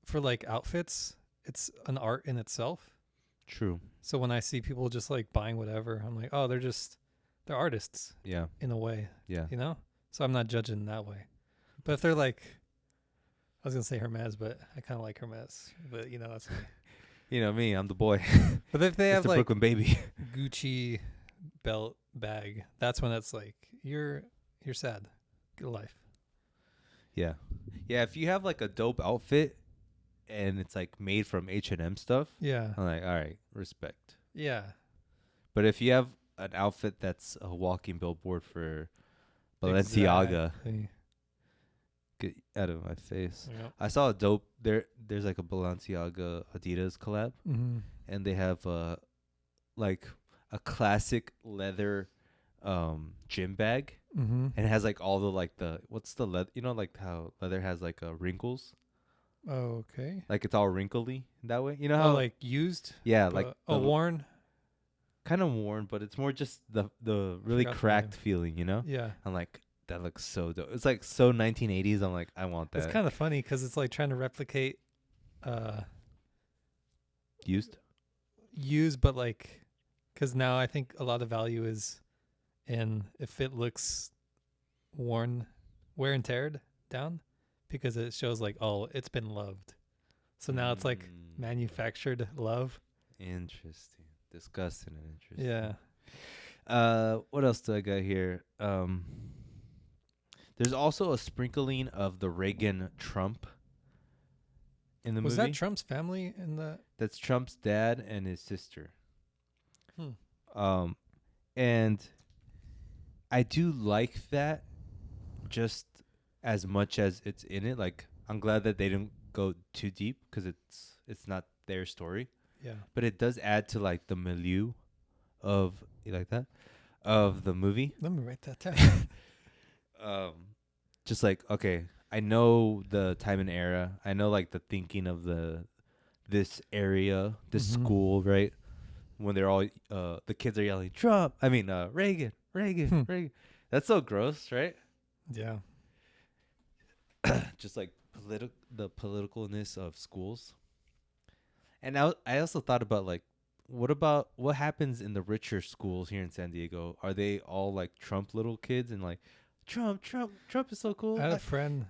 for like outfits, it's an art in itself. True. So when I see people just like buying whatever, I'm like, oh, they're artists Yeah. in a way, Yeah. you know? So I'm not judging that way. But if they're like, I was going to say Hermes, but I kind of like Hermes. But, you know, that's me. You know me, I'm the boy. But if they It's have the like Brooklyn baby. Gucci belt bag, that's when it's like, you're sad. Get a life. Yeah. Yeah, if you have like a dope outfit and it's like made from H&M stuff, Yeah. I'm like, all right, respect. Yeah. But if you have an outfit that's a walking billboard for Balenciaga, Exactly. get out of my face. Yep. I saw a dope there's like a Balenciaga Adidas collab Mm-hmm. and they have like a classic leather gym bag Mm-hmm. and it has like all the like the what's the leather, you know, like how leather has like wrinkles, Okay. like it's all wrinkly that way, you know Oh, how like used? yeah, like worn? kind of worn, but it's more just the really Forgot the cracked name. feeling, you know. Yeah. I'm like, that looks so dope. It's like so 1980s. I'm like, I want that. It's kind of funny because it's like trying to replicate used. but like, because now I think a lot of value is in if it looks worn, wear and teared down, because it shows like, oh, it's been loved. So now it's like manufactured love. Interesting, disgusting, and interesting. Yeah. What else do I got here? There's also a sprinkling of the Reagan Trump in the Was movie. that Trump's family in the? That's Trump's dad and his sister. Hmm. And I do like that just as much as it's in it. Like, I'm glad that they didn't go too deep because it's not their story. Yeah. But it does add to like the milieu of you like that of the movie. Let me write that down. Just like, okay, I know the time and era. I know like the thinking of this area, this Mhm. school, right? When they're all the kids are yelling Trump. I mean Reagan, Hmm. Reagan. That's so gross, right? Yeah. Just like the politicalness of schools. And I also thought about like, what happens in the richer schools here in San Diego? Are they all like Trump little kids and like Trump is so cool? I had a friend.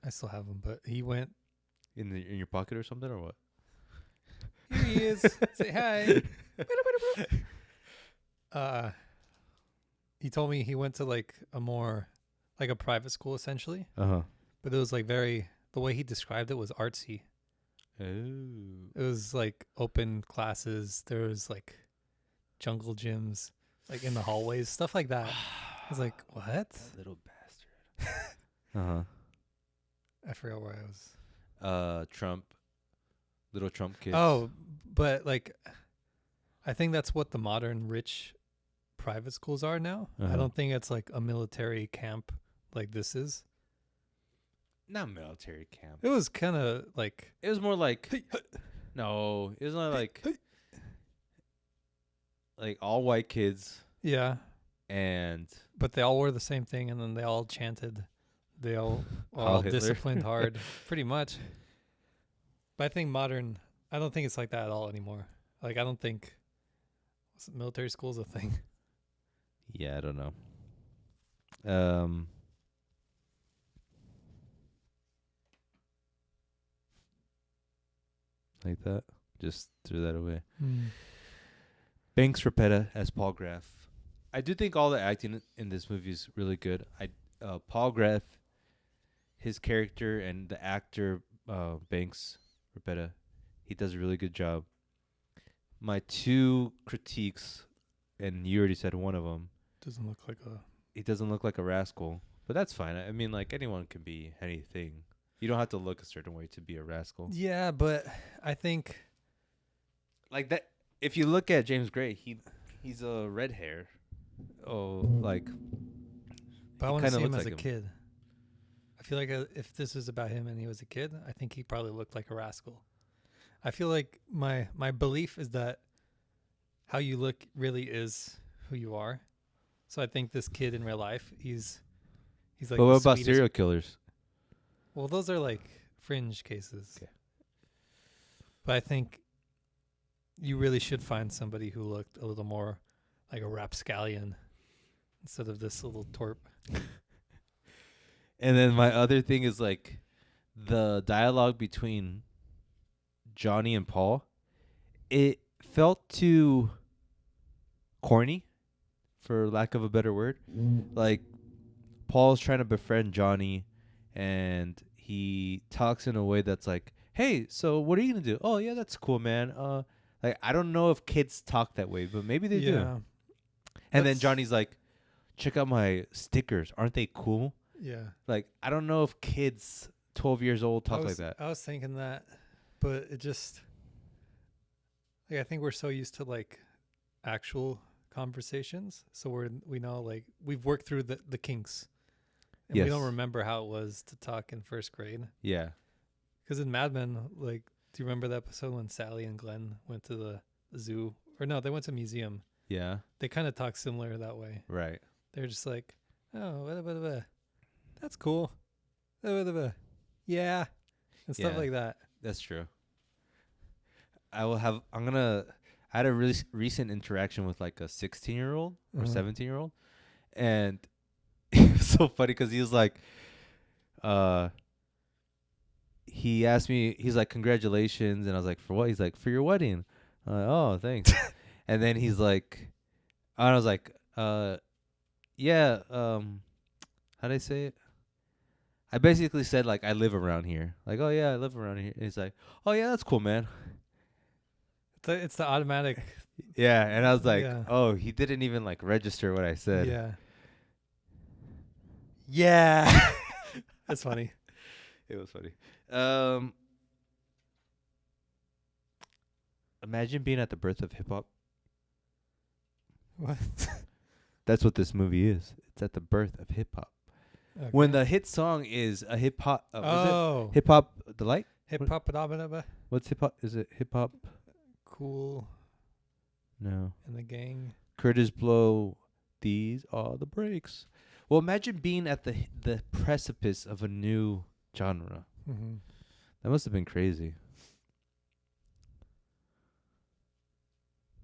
I still have him, but he went. In your pocket or something or what? Here he is. Say hi. He told me he went to like a private school essentially, Uh-huh. but it was like the way he described it was artsy. Oh. It was like open classes. There was like jungle gyms, like in the hallways, stuff like that. I was like, what? That little bastard. Uh-huh. I forgot where I was. Trump. Little Trump kids. Oh, but like, I think that's what the modern rich private schools are now. I Uh-huh. don't think it's like a military camp like this is. Not military camp. It was kind of like, It was more like no, it was not like all white kids yeah, and but they all wore the same thing, and then they all chanted. They all Heil Hitler. disciplined hard, pretty much. But I think I don't think it's like that at all anymore. Like, I don't think military school is a thing. yeah, I don't know. Like that. Just threw that away. Banks Repeta as Paul Graff. I do think all the acting in this movie is really good. Paul Graff, his character and the actor Banks Repeta, he does a really good job. My two critiques, and you already said one of them. Doesn't look like He doesn't look like a rascal, but that's fine. I mean, like anyone can be anything. You don't have to look a certain way to be a rascal. Yeah, but I think Like that. If you look at James Gray, he's a red hair. Oh, like. But I he want to kinda see him looks as a like kid. I feel like if this was about him and he was a kid, I think he probably looked like a rascal. I feel like my belief is that how you look really is who you are. So I think this kid in real life, he's like. But the what about sweetest- serial killers? Well, those are like fringe cases. Okay. But I think you really should find somebody who looked a little more like a rapscallion instead of this little twerp. And then my other thing is like the dialogue between Johnny and Paul. It felt too corny, for lack of a better word. Like Paul's trying to befriend Johnny, and he talks in a way that's like, "Hey, so what are you gonna do? Oh yeah, that's cool, man. Like I don't know if kids talk that way, but maybe they do." And then That's- Johnny's like, "Check out my stickers. Aren't they cool?" Yeah. Like I don't know if kids 12 years old talk like that. I was thinking that, but it just like I think we're so used to like actual conversations, so we know like we've worked through the kinks, and we don't Yes. remember how it was to talk in first grade. Yeah. Because in Mad Men, like, do you remember the episode when Sally and Glenn went to the zoo? Or no, they went to a museum. Yeah. They kind of talk similar that way. Right. They're just like, oh, that's cool. Yeah. And stuff Yeah. like that. That's true. I had a really recent interaction with like a 16-year-old or Uh-huh. 17-year-old, and it was so funny because he was like, he asked me, he's like, "Congratulations," and I was like, "For what?" He's like, "For your wedding." I'm like, "Oh, thanks." And then he's like, and I was like, yeah, how did I say it? I basically said like I live around here. Like, "Oh yeah, I live around here." And he's like, "Oh yeah, that's cool, man." It's the automatic. Yeah, and I was like, Yeah. "Oh, he didn't even like register what I said." Yeah. Yeah. That's funny. It was funny. Imagine being at the birth of hip hop. What? That's what this movie is. It's at the birth of hip hop. Okay. When the hit song is a hip hop. Oh. Hip hop delight. Hip hop What's hip hop? Is it hip hop? Cool No. and the gang. Curtis Blow. These are the breaks. Well, imagine being at the precipice of a new genre. Mm-hmm. That must have been crazy.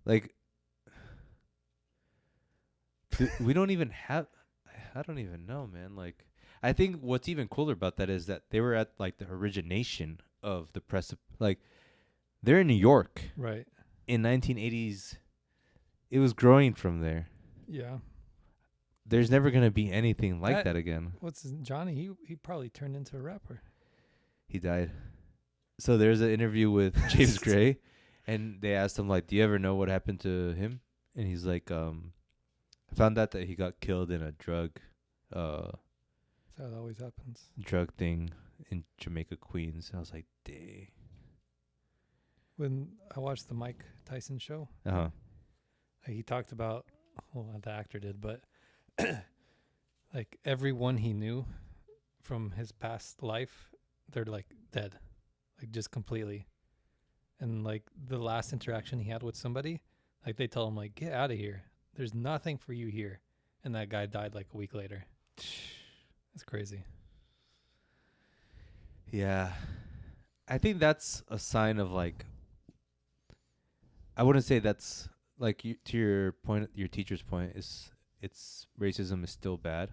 Like, we don't even have. I don't even know, man. Like, I think what's even cooler about that is that they were at like the origination of the precipice. Like, they're in New York Right. in 1980s. It was growing from there. Yeah. There's never gonna be anything like That- that again. What's Johnny? He probably turned into a rapper. He died. So there's an interview with James Gray, and they asked him like, "Do you ever know what happened to him?" And he's like, "I found out that he got killed in a drug That always happens. thing in Jamaica, Queens." I was like, "Dang." When I watched the Mike Tyson show, Uh-huh. he talked about, well, not the actor did, but like everyone he knew from his past life, they're like dead, like just completely. And like the last interaction he had with somebody, like they tell him like, get out of here. There's nothing for you here. And that guy died like a week later. It's crazy. Yeah. I think that's a sign of like, I wouldn't say that's like to your point, your teacher's point is it's racism is still bad.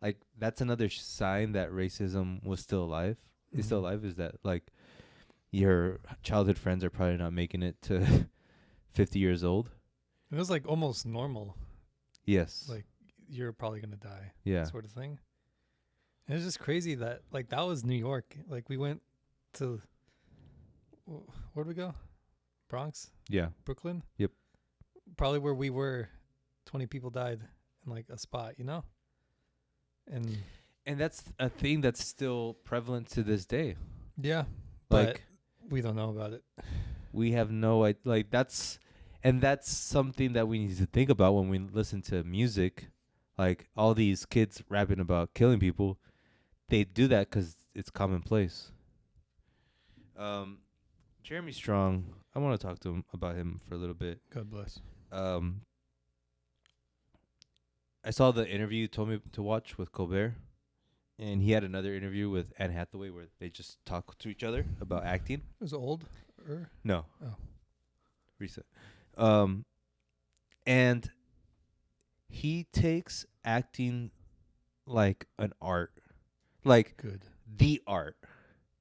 Like that's another sign that racism was still alive. Is still alive is that like your childhood friends are probably not making it to 50 years old. It was like almost normal. Yes. Like you're probably going to die. Yeah. Sort of thing. And it's just crazy that like that was New York. Like we went to, where'd we go? Bronx? Yeah. Brooklyn? Yep. Probably where we were, 20 people died in like a spot, you know? And that's a thing that's still prevalent to this day. Yeah. But Like we don't know about it. we have no idea. Like that's something that we need to think about when we listen to music. Like all these kids rapping about killing people, they do that because it's commonplace. Jeremy Strong, I want to talk to him about him for a little bit. God bless. I saw the interview you told me to watch with Colbert, and he had another interview with Anne Hathaway where they just talk to each other about acting. It was old? No. Oh. Recent. And he takes acting like an art. Like Good. the art.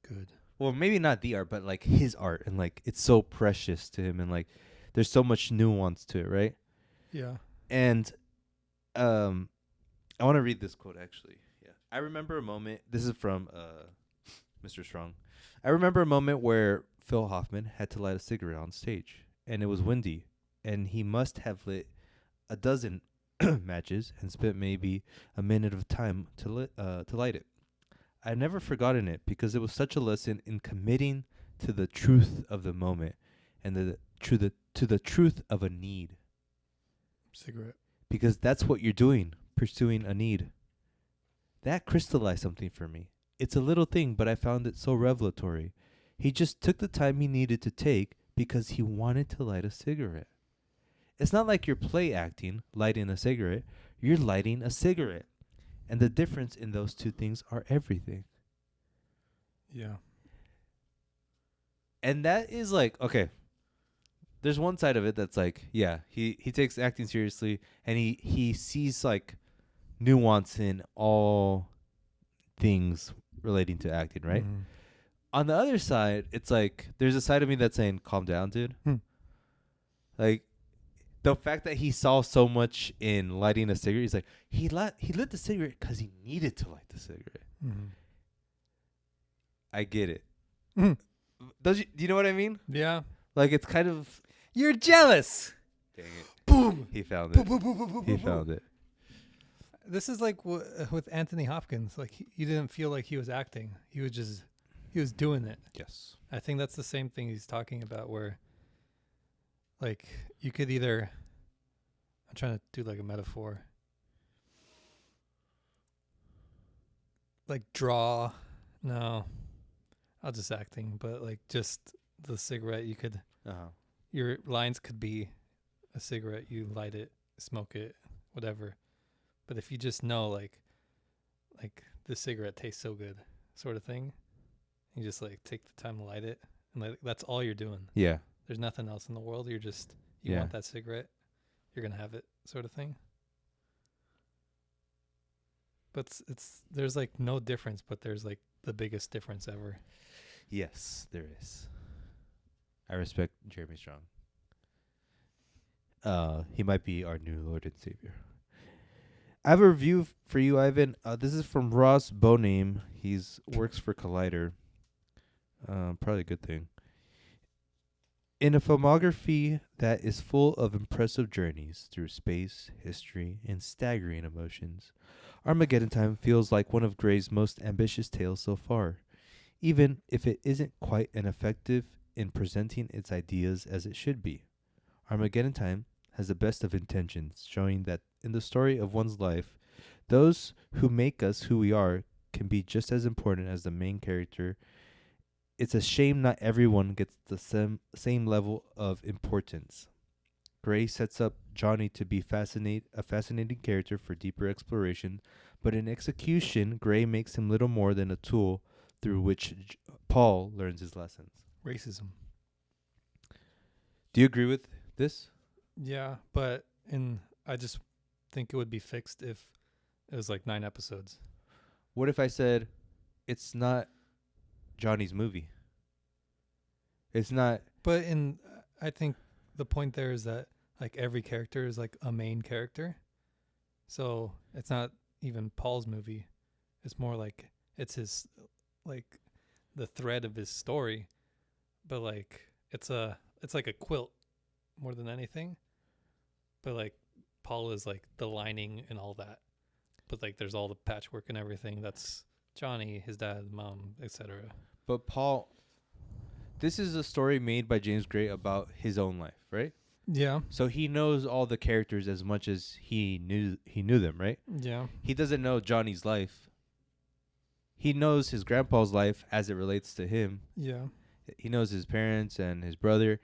Good. Well, maybe not the art, but like his art. And like it's so precious to him and like there's so much nuance to it, right? Yeah. And I want to read this quote actually. Yeah. I remember a moment. This is from Mr. Strong. I remember a moment where Phil Hoffman had to light a cigarette on stage, and it was windy, and he must have lit a dozen matches and spent maybe a minute of time to light it. I've never forgotten it because it was such a lesson in committing to the truth of the moment and to the truth of a need. Cigarette. Because that's what you're doing, pursuing a need. That crystallized something for me. It's a little thing, but I found it so revelatory. He just took the time he needed to take because he wanted to light a cigarette. It's not like you're play acting, lighting a cigarette. You're lighting a cigarette. And the difference in those two things are everything. Yeah. And that is like, okay, there's one side of it that's like, yeah, he takes acting seriously, and he sees like nuance in all things relating to acting, right? Mhm. On the other side, it's like there's a side of me that's saying, calm down, dude. Like the fact that he saw so much in lighting a cigarette, he's like, he lit the cigarette because he needed to light the cigarette. Mhm. I get it. Mhm. Do you know what I mean? Yeah. Like it's kind of, You're jealous. dang it. Boom. He found Boom, it. boom, boom, boom, boom, He boom, found it. This is like with Anthony Hopkins. Like you didn't feel like he was acting. He was doing it. Yes. I think that's the same thing he's talking about. Where like you could either, I'm trying to do like a metaphor. Like draw, no, I'll just acting. But like just the cigarette, you could your lines could be a cigarette. You light it, smoke it, whatever. But if you just know like the cigarette tastes so good, sort of thing, you just like take the time to light it, and like that's all you're doing. Yeah. There's nothing else in the world. You Yeah. want that cigarette, you're gonna have it, sort of thing. But it's there's like no difference, but there's like the biggest difference ever. Yes, there is. I respect Jeremy Strong. He might be our new Lord and Savior. I have a review for you, Ivan. This is from Ross Boname. He's works for Collider. Probably a good thing. In a filmography that is full of impressive journeys through space, history, and staggering emotions, Armageddon Time feels like one of Gray's most ambitious tales so far, even if it isn't quite as effective in presenting its ideas as it should be. Armageddon Time has the best of intentions, showing that in the story of one's life, those who make us who we are can be just as important as the main character. It's a shame not everyone gets the same level of importance. Gray sets up Johnny to be a fascinating character for deeper exploration, but in execution, Gray makes him little more than a tool through which Paul learns his lessons. Racism. Do you agree with this? Yeah, but I just think it would be fixed if it was like 9 episodes. What if I said it's not Johnny's movie? It's not. But I think the point there is that like every character is like a main character. So it's not even Paul's movie. It's more like it's his, like the thread of his story. But like it's like a quilt more than anything. But like Paul is like the lining and all that. But like there's all the patchwork and everything. That's Johnny, his dad, mom, etc. But Paul, this is a story made by James Gray about his own life, right? Yeah. So he knows all the characters as much as he knew them, right? Yeah. He doesn't know Johnny's life. He knows his grandpa's life as it relates to him. Yeah. He knows his parents and his brother,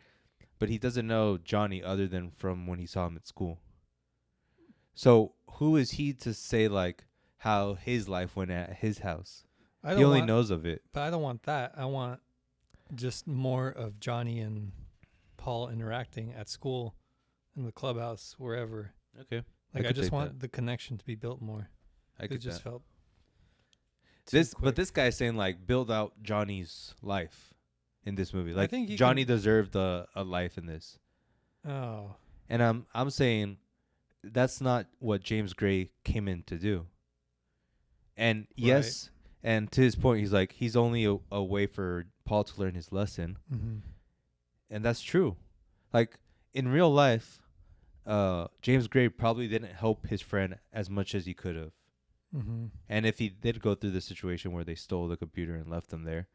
but he doesn't know Johnny other than from when he saw him at school. So who is he to say like how his life went at his house? He only knows of it. But I don't want that. I want just more of Johnny and Paul interacting at school, in the clubhouse, wherever. Okay. Like I just want the connection to be built more. I could just felt but this guy's saying like build out Johnny's life in this movie. Like I think Johnny deserved a life in this. Oh. And I'm saying that's not what James Gray came in to do. And yes, and to his point, he's like he's only a way for Paul to learn his lesson. Mm-hmm. And that's true. Like in real life, James Gray probably didn't help his friend as much as he could have. Mm-hmm. And if he did go through the situation where they stole the computer and left him there,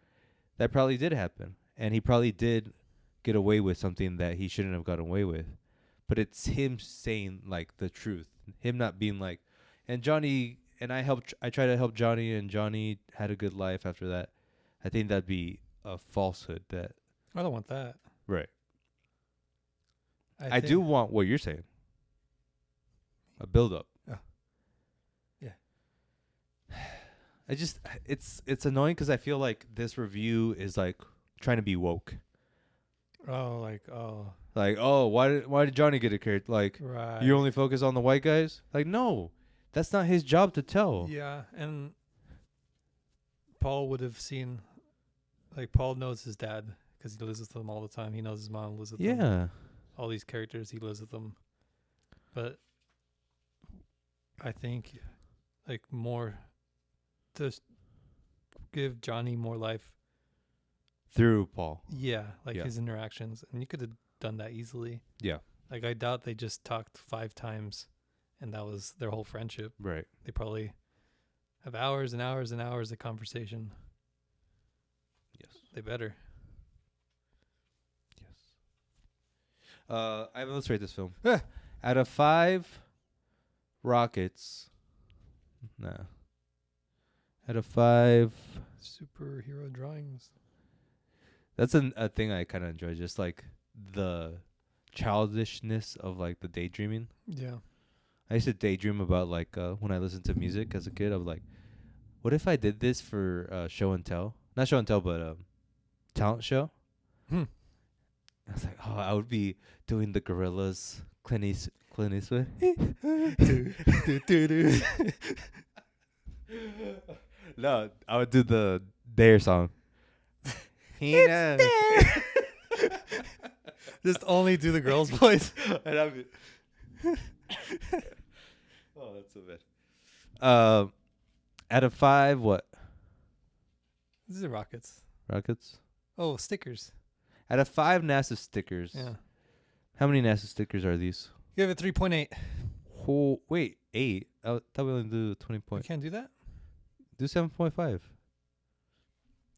that probably did happen. And he probably did get away with something that he shouldn't have gotten away with. But it's him saying like the truth. Him not being like, and Johnny and I try to help Johnny and Johnny had a good life after that. I think that'd be a falsehood that I don't want that. right. I do want what you're saying. A build up. Oh. Yeah. It's annoying because I feel like this review is like trying to be woke. Like why did Johnny get a character? Like right. you only focus on the white guys? Like no, that's not his job to tell. Yeah, and Paul would have seen, like Paul knows his dad because he lives with them all the time. He knows his mom lives with them. Yeah. All these characters, he lives with them. But I think like more to give Johnny more life Through Paul. Yeah, like his interactions. And you could have done that easily. Yeah. Like I doubt they just talked 5 times and that was their whole friendship. Right. They probably have hours and hours and hours of conversation. Yes. They better. Yes. I will illustrate this film. Out of 5 rockets. Nah. Out of 5. Superhero drawings. That's a thing I kind of enjoy. Just like the childishness of like the daydreaming. Yeah. I used to daydream about like when I listened to music as a kid. I was like, what if I did this for show and tell? Not show and tell, but talent show. I was like, oh, I would be doing the Gorillas, Clint Eastwood. No, I would do the Dare song. Just only do the girls' voice. And I'd be oh, that's so bad. Out of 5, what? These are rockets. Rockets? Oh, stickers. Out of 5 NASA stickers. Yeah. How many NASA stickers are these? Give it 3.8. Oh, wait, 8. I thought we only do 20 You points. can't do that? Do 7.5.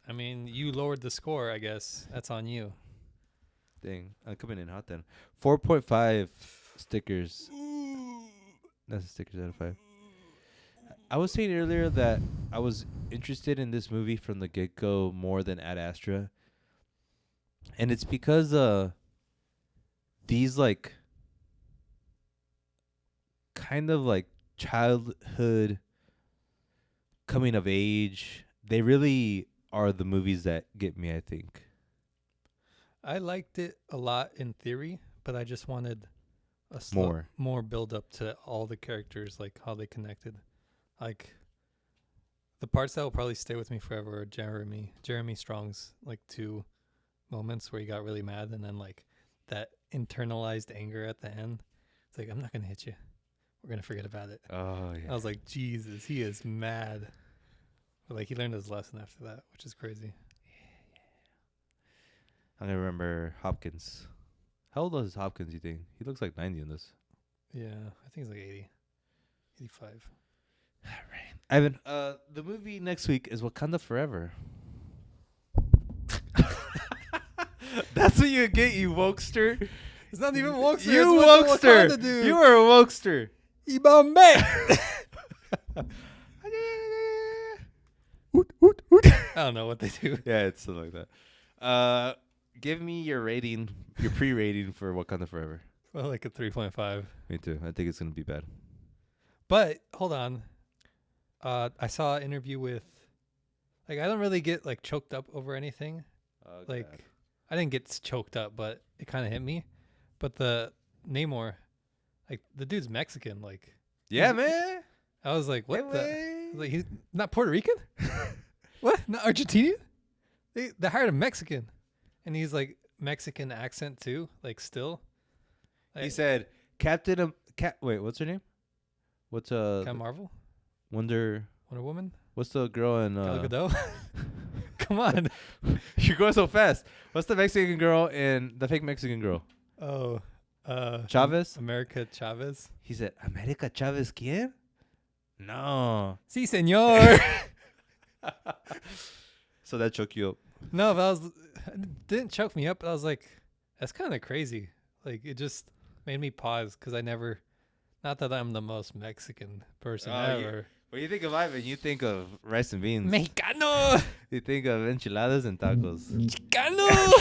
I mean, you lowered the score, I guess. That's on you. Dang, I'm coming in hot then. 4.5 stickers. NASA stickers out of 5. I was saying earlier that I was interested in this movie from the get-go more than Ad Astra. And it's because these like kind of like childhood coming of age, they really are the movies that get me, I think. I liked it a lot in theory, but I just wanted a more build up to all the characters, like how they connected. Like the parts that will probably stay with me forever are Jeremy Strong's like 2 moments where he got really mad, and then like that internalized anger at the end. It's like, I'm not gonna hit you. We're gonna forget about it. Oh yeah. I was like, Jesus, he is mad. But like he learned his lesson after that, which is crazy. I remember Hopkins. How old is Hopkins, you think? He looks like 90 in this. Yeah, I think it's like 80, 85. All right. Ivan, the movie next week is Wakanda Forever. That's what you get, you wokester. It's not even wokester. You it's wokester. Wakanda do. You are a wokester. Ibambe. I don't know what they do. Yeah, it's something like that. Give me your rating, your pre-rating for Wakanda Forever. Well, like a 3.5. Me too. I think it's gonna be bad. But hold on. I saw an interview with, like, I don't really get like choked up over anything. Okay. Like, I didn't get choked up, but it kind of hit me. But the Namor, like, the dude's Mexican. Like, yeah, man. I was like, what Hey, the? I man. was like, he's not Puerto Rican? What? Not Argentinian? They hired a Mexican, and he's like Mexican accent too. Like, still. He said, Captain. Wait, what's her name? What's Captain Marvel, Wonder Woman, What's the girl in Gal Gadot. Come on. You're going so fast. What's the Mexican girl in the fake Mexican girl? Oh, Chavez? America Chavez. He said, America Chavez quién? No. Sí, señor. So that choked you up. No, but it didn't choke me up. But I was like, that's kind of crazy. Like, it just made me pause because I never, not that I'm the most Mexican person ever. When you think of Ivan, you think of rice and beans. Mexicano. You think of enchiladas and tacos. Chicano.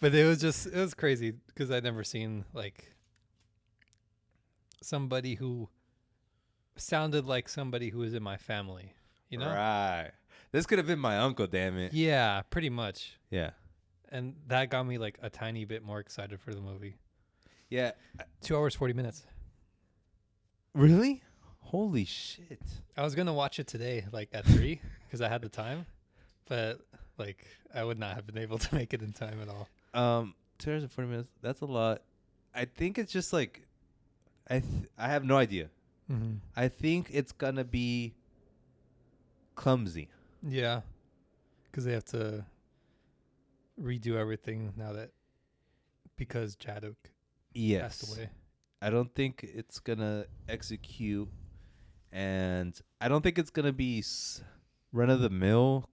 But it was crazy because I'd never seen like somebody who sounded like somebody who was in my family, you know? Right. This could have been my uncle, damn it. Yeah, pretty much. Yeah. And that got me like a tiny bit more excited for the movie. Yeah. 2 hours, 40 minutes. Really? Holy shit. I was going to watch it today, like at 3 because I had the time, but like I would not have been able to make it in time at all. 2 hours and 40 minutes. That's a lot. I think it's just like, I have no idea. Mm-hmm. I think it's gonna be clumsy. Yeah, because they have to redo everything now that because Chadwick passed away. I don't think it's gonna execute, and I don't think it's gonna be run of the mill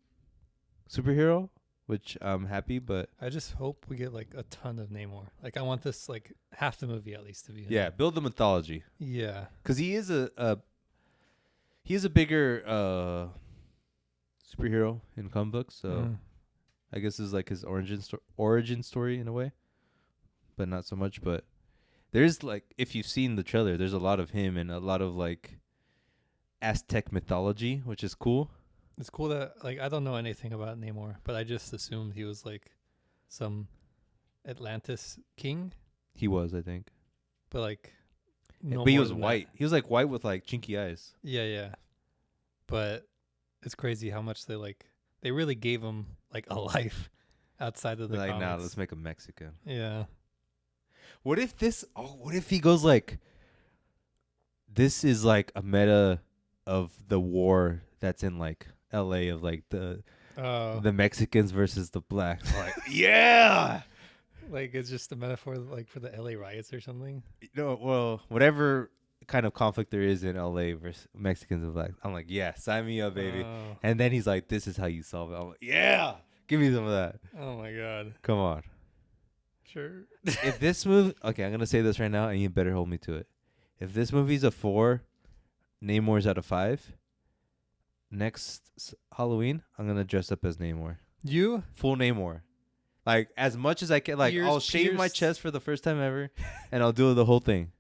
superhero, which I'm happy. But I just hope we get like a ton of Namor. Like I want this like half the movie at least to be. yeah, build the mythology Yeah. because he is a bigger superhero in comic books. So Mhm. I guess this is like his origin story in a way, but not so much. But there's like, if you've seen the trailer, there's a lot of him and a lot of like Aztec mythology, which is cool. It's cool that like I don't know anything about Namor, but I just assumed he was like some Atlantis king, He was, I think, but like no but he more was than white. that. He was like white with like chinky eyes. Yeah, yeah. But it's crazy how much they really gave him like a life outside of the They're like, nah, comics. let's make him Mexican. Yeah. What if what if he goes like, this is like a meta of the war that's in like L.A. of like the Oh. Mexicans versus the blacks. Like, yeah. Like it's just a metaphor like for the LA riots or something. No, well, whatever kind of conflict there is in LA versus Mexicans and blacks, I'm like, yeah, sign me up, baby. Oh. And then he's like, this is how you solve it. I'm like, yeah, give me some of that. Oh my god. Come on. Sure. If this movie, okay, I'm gonna say this right now, and you better hold me to it. If this movie's a 4, Namor's out of 5. Next Halloween, I'm gonna dress up as Namor, You? full Namor. Like, as much as I can. Like, Ears I'll shave my pierced. chest for the first time ever, and I'll do the whole thing.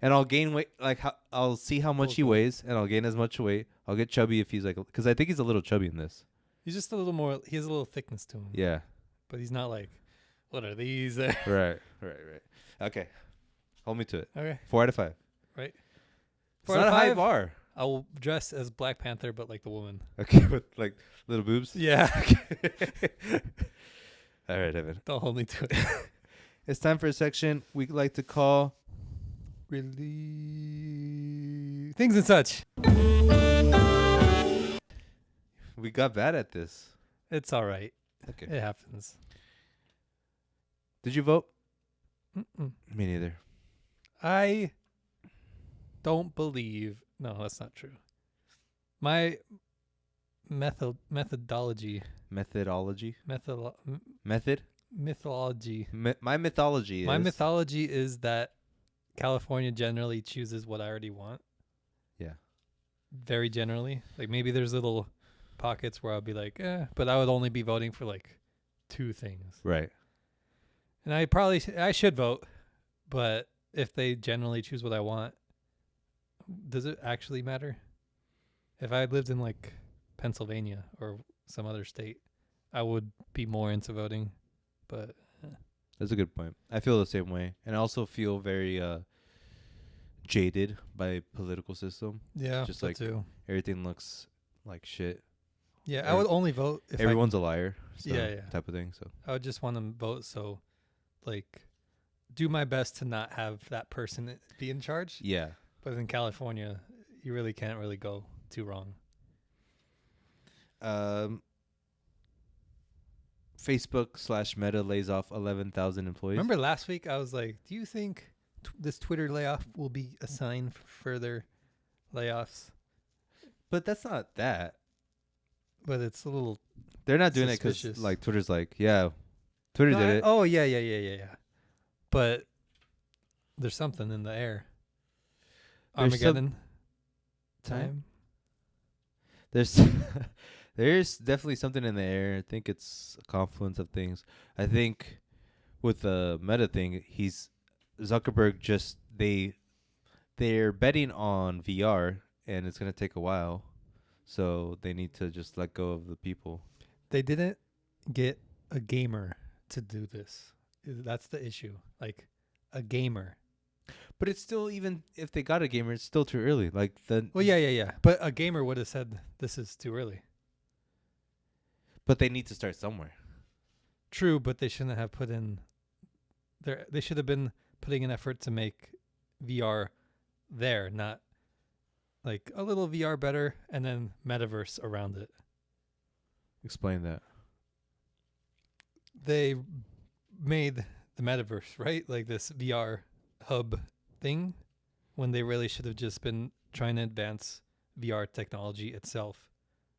And I'll gain weight. Like, I'll see how much he Cool. weighs, and I'll gain as much weight. I'll get chubby if he's like, because I think he's a little chubby in this. He's just a little more he has a little thickness to him. Yeah. But he's not like what are these? Right. Okay. Hold me to it. Okay. 4 out of 5. Right. It's 4 not out a of high 5? bar. I will dress as Black Panther but like the woman. Okay, with like little boobs. Yeah. All right, Evan. Don't hold me to it. It's time for a section we like to call Really things and such. We got bad at this. It's all right. Okay. It happens. Did you vote? Mm-mm. Me neither. I don't believe. No, that's not true. My methodology. Methodology. Method. Method. Mythology. My mythology is. My mythology is that California generally chooses what I already want. Yeah. Very generally. Like maybe there's little pockets where I'll be like, but I would only be voting for like 2 things. Right. And I should vote, but if they generally choose what I want, does it actually matter? If I lived in like Pennsylvania or some other state, I would be more into voting, but That's a good point. I feel the same way, and I also feel very jaded by political system. yeah, Just that like too. everything looks like shit. Yeah, I would only vote if Everyone's a liar. So, Yeah. type of thing. So I would just want to vote so like do my best to not have that person be in charge. yeah. But in California, you really can't really go too wrong. Facebook/Meta lays off 11,000 employees. Remember last week I was like, do you think this Twitter layoff will be a sign for further layoffs? But that's not that. But it's a little They're not doing it suspicious. because like Twitter's like, yeah, Twitter No, did it. Oh yeah. But there's something in the air. There's Armageddon Time? time. There's there's definitely something in the air. I think it's a confluence of things. I think with the Meta thing, Zuckerberg just they're betting on VR, and it's gonna take a while, so they need to just let go of the people. They didn't get a gamer to do this. That's the issue. Like a gamer. But it's still, even if they got a gamer, it's still too early. Like Well, yeah. But a gamer would have said this is too early. But they need to start somewhere. True, but they shouldn't have put in they should have been putting an effort to make VR there, not like a little VR better and then metaverse around it. Explain that. They made the metaverse, right? Like this VR hub thing when they really should have just been trying to advance VR technology itself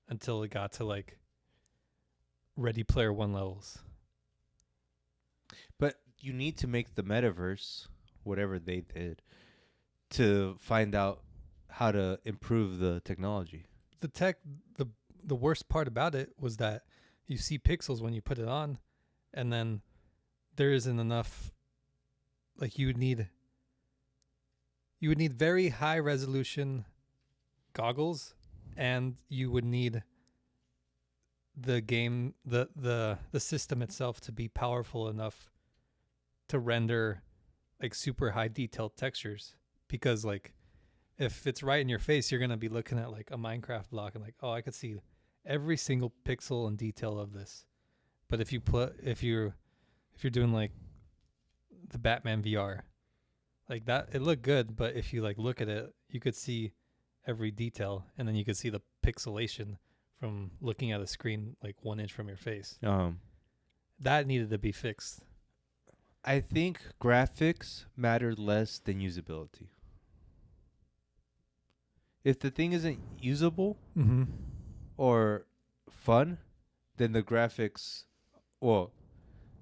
until it got to like Ready Player One levels. But you need to make the metaverse, whatever they did, to find out how to improve the technology. The tech, the worst part about it was that you see pixels when you put it on, and then there isn't enough. Like you would need very high resolution goggles, and you would need the game the system itself to be powerful enough to render like super high detailed textures, because like if it's right in your face, you're going to be looking at like a Minecraft block and like, oh, I could see every single pixel and detail of this. But if you're doing like the Batman VR, like that, it looked good, but if you like look at it, you could see every detail, and then you could see the pixelation from looking at a screen like 1 inch from your face. That needed to be fixed. I think graphics matter less than usability. If the thing isn't usable or fun, then the graphics, well,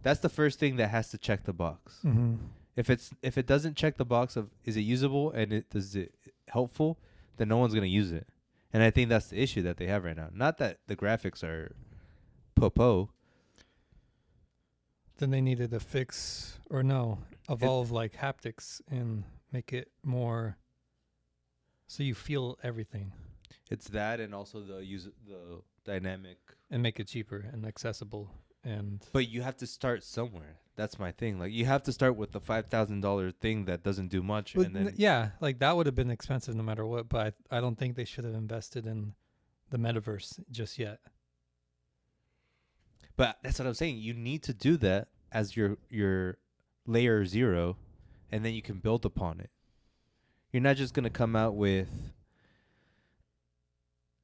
that's the first thing that has to check the box. If it doesn't check the box of is it usable and is it helpful, then no one's gonna use it. And I think that's the issue that they have right now. Not that the graphics are po-po. Then they needed to fix evolve like haptics and make it more so you feel everything. It's that, and also the dynamic, and make it cheaper and accessible. But you have to start somewhere. That's my thing. Like you have to start with the $5,000 thing that doesn't do much, but and then yeah, like that would have been expensive no matter what. But I don't think they should have invested in the metaverse just yet. But that's what I'm saying. You need to do that as your layer 0, and then you can build upon it. You're not just gonna come out with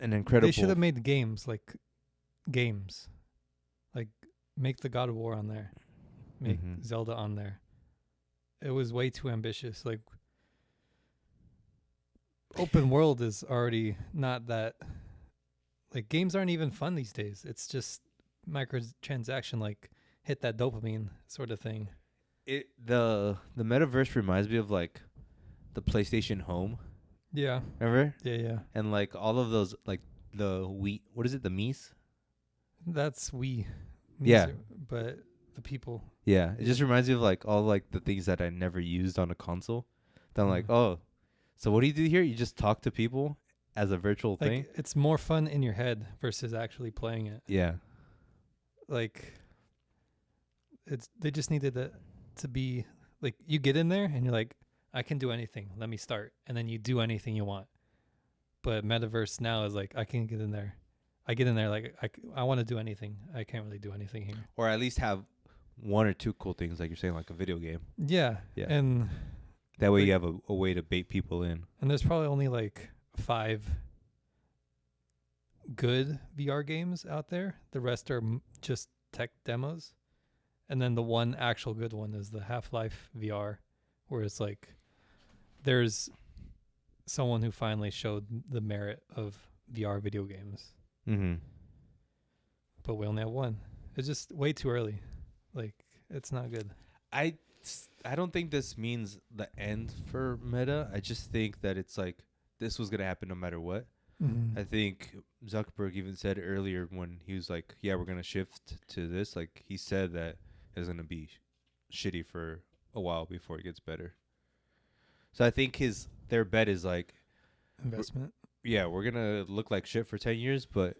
an incredible. They should have made games. Like make the God of War on there, make Zelda on there. It was way too ambitious. Like open world is already not that. Like games aren't even fun these days. It's just microtransaction, like hit that dopamine sort of thing. The metaverse reminds me of like the PlayStation Home. Yeah. Remember? Yeah. And like all of those, like the Wii, what is it? The Mii's? That's Wii. Yeah. But the people. Yeah. It just reminds me of like all like the things that I never used on a console. Then like, oh, so what do you do here? You just talk to people as a virtual thing? It's more fun in your head versus actually playing it. Yeah. Like they just needed to be like, you get in there and you're like, I can do anything. Let me start. And then you do anything you want. But metaverse now is like, I can get in there. I get in there like I want to do anything. I can't really do anything here. Or at least have one or two cool things, like you're saying, like a video game. Yeah. And that way you have a way to bait people in. And there's probably only like 5 good VR games out there. The rest are just tech demos. And then the one actual good one is the Half-Life VR, where it's like there's someone who finally showed the merit of VR video games. But we only have one. It's just way too early. Like, it's not good. I don't think this means the end for Meta. I just think that it's like this was going to happen no matter what. I think Zuckerberg even said earlier when he was like, yeah, we're going to shift to this. Like, he said that it's going to be shitty for a while before it gets better. So I think their bet is like investment. Yeah, we're going to look like shit for 10 years, but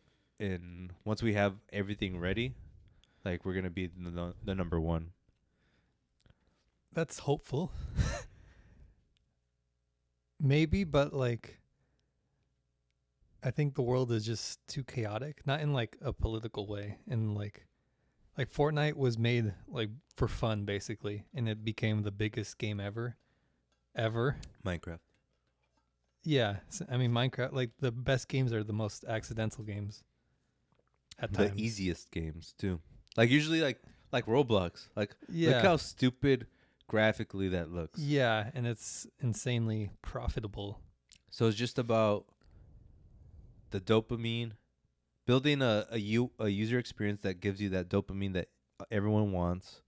once we have everything ready, like we're going to be the number one. That's hopeful. Maybe, but like I think the world is just too chaotic, not in like a political way, and like Fortnite was made like for fun basically, and it became the biggest game ever. Minecraft. Yeah, I mean Minecraft, like the best games are the most accidental games at times. The easiest games too. Like usually like Roblox. Like yeah. Look how stupid graphically that looks. Yeah, and it's insanely profitable. So it's just about the dopamine, building a user experience that gives you that dopamine that everyone wants,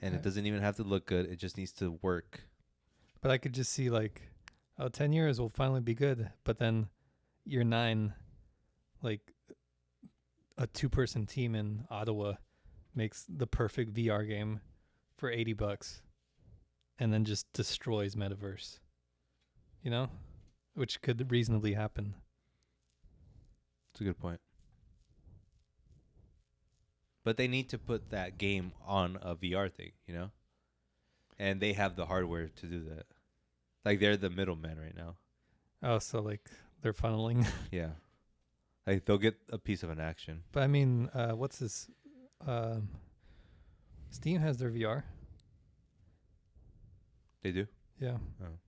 and it doesn't even have to look good. It just needs to work. But I could just see like, 10 years will finally be good. But then year 9, like a 2-person team in Ottawa makes the perfect VR game for $80 and then just destroys metaverse, you know, which could reasonably happen. That's a good point. But they need to put that game on a VR thing, you know? And they have the hardware to do that. Like, they're the middleman right now. Oh, so like they're funneling. Yeah. Like, they'll get a piece of an action. But I mean, what's this? Steam has their VR. They do? Yeah. Oh.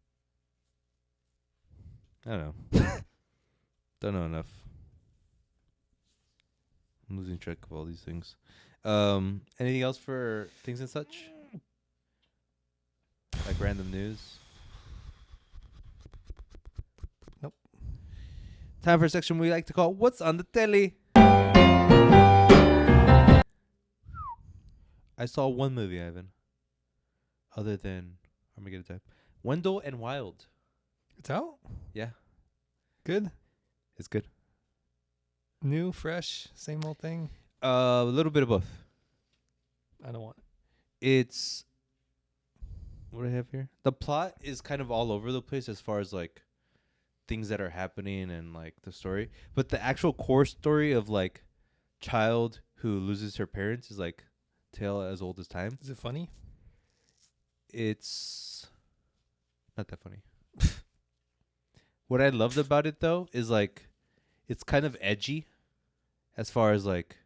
I don't know. Don't know enough. I'm losing track of all these things. Anything else for things and such? Like random news? Nope. Time for a section we like to call What's on the Telly? I saw one movie, Ivan. Other than Armageddon Time. Wendell and Wild. It's out? Yeah. Good? It's good. New, fresh, same old thing? A little bit of both. I don't want it. It's what do I have here? The plot is kind of all over the place as far as like things that are happening and like the story, but the actual core story of like child who loses her parents is like tale as old as time. Is it funny? It's not that funny. What I loved about it though is like it's kind of edgy as far as like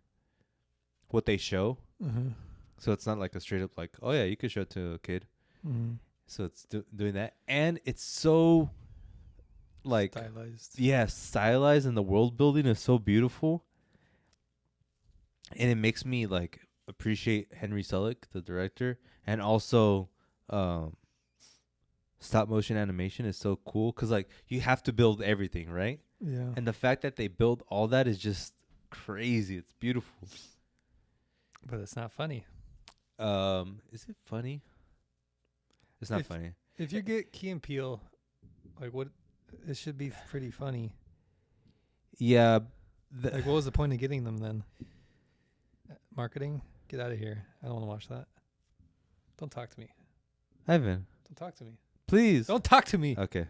what they show. Mm-hmm. So it's not like a straight up like, oh yeah, you could show it to a kid. Mm-hmm. So it's doing that, and it's so like Stylized. yeah, stylized, and the world building is so beautiful, and it makes me like appreciate Henry Selick, the director, and also stop motion animation is so cool because like you have to build everything, right? Yeah. And the fact that they build all that is just crazy. It's beautiful. But it's not funny. Is it funny? It's not funny. If you get Key and Peele, like what, it should be pretty funny. Yeah. Like what was the point of getting them then? Marketing? Get out of here. I don't want to watch that. Don't talk to me. Ivan, Don't talk to me. please. Don't talk to me. Okay.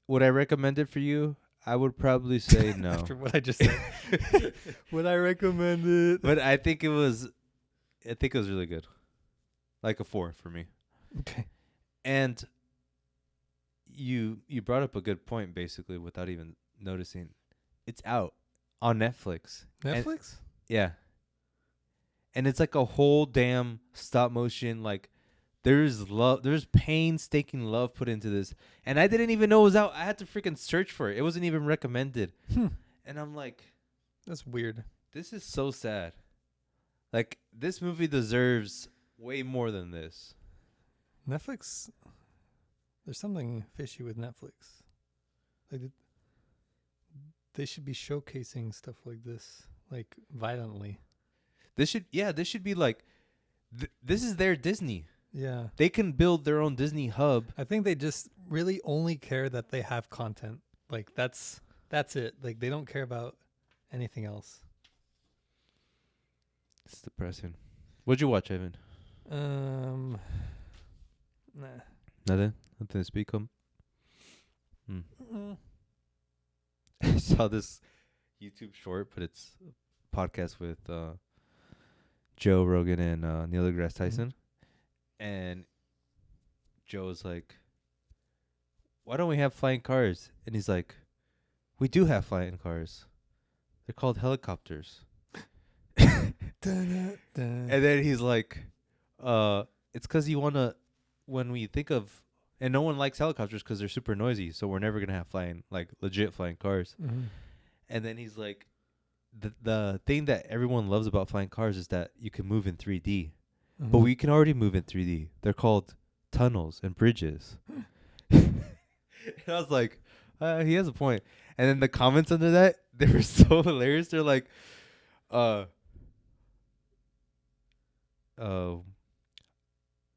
Would I recommend it for you? I would probably say no. After what I just said. Would I recommend it? But I think it was really good. Like a 4 for me. Okay. And you brought up a good point basically without even noticing. It's out on Netflix. Netflix? Yeah. And it's like a whole damn stop motion like there's painstaking love put into this. And I didn't even know it was out. I had to freaking search for it. It wasn't even recommended. And I'm like, That's weird. this is so sad. Like, this movie deserves way more than this. Netflix, there's something fishy with Netflix. Like they should be showcasing stuff like this, like violently. This should be like, this is their Disney. Yeah. They can build their own Disney hub. I think they just really only care that they have content. Like that's it. Like they don't care about anything else. It's depressing. What'd you watch, Ivan? Nah. Nothing to speak of. Mm-mm. I saw this YouTube short, but it's a podcast with Joe Rogan and Neil deGrasse Tyson. And Joe's like, why don't we have flying cars? And he's like, we do have flying cars. They're called helicopters. Dun, dun. And then he's like, it's because you want to, when we think of, and no one likes helicopters because they're super noisy, so we're never going to have legit flying cars. Mm-hmm. And then he's like, the thing that everyone loves about flying cars is that you can move in 3D. but we can already move in 3D. They're called tunnels and bridges. And I was like, he has a point. And then the comments under that, they were so hilarious. They're like,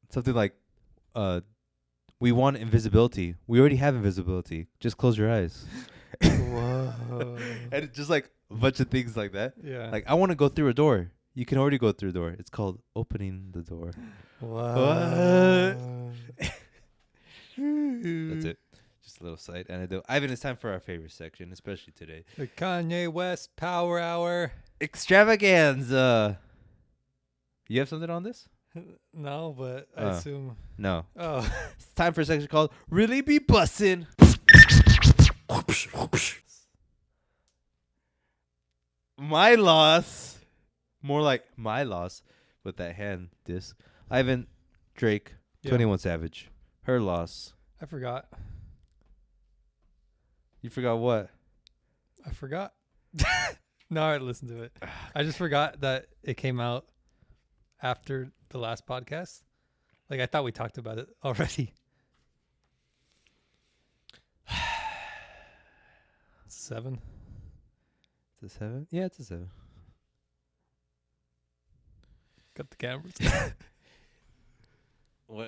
something like, we want invisibility. We already have invisibility. Just close your eyes. Whoa. And it's just like a bunch of things like that. Yeah. Like, I want to go through a door. You can already go through a door. It's called opening the door. What? That's it. Just a little side anecdote. Ivan, it's time for our favorite section, especially today. The Kanye West Power Hour. Extravaganza. You have something on this? No, but I assume. No. Oh. It's time for a section called Really Be Bussin'. My loss. More like my loss with that hand disc. Ivan, Drake, Yeah. 21 Savage. Her loss. I forgot. You forgot what? I forgot. No, I listened to it. I just forgot that it came out after the last podcast. Like, I thought we talked about it already. It's a 7. It's a 7? Yeah, it's a 7. Got the cameras.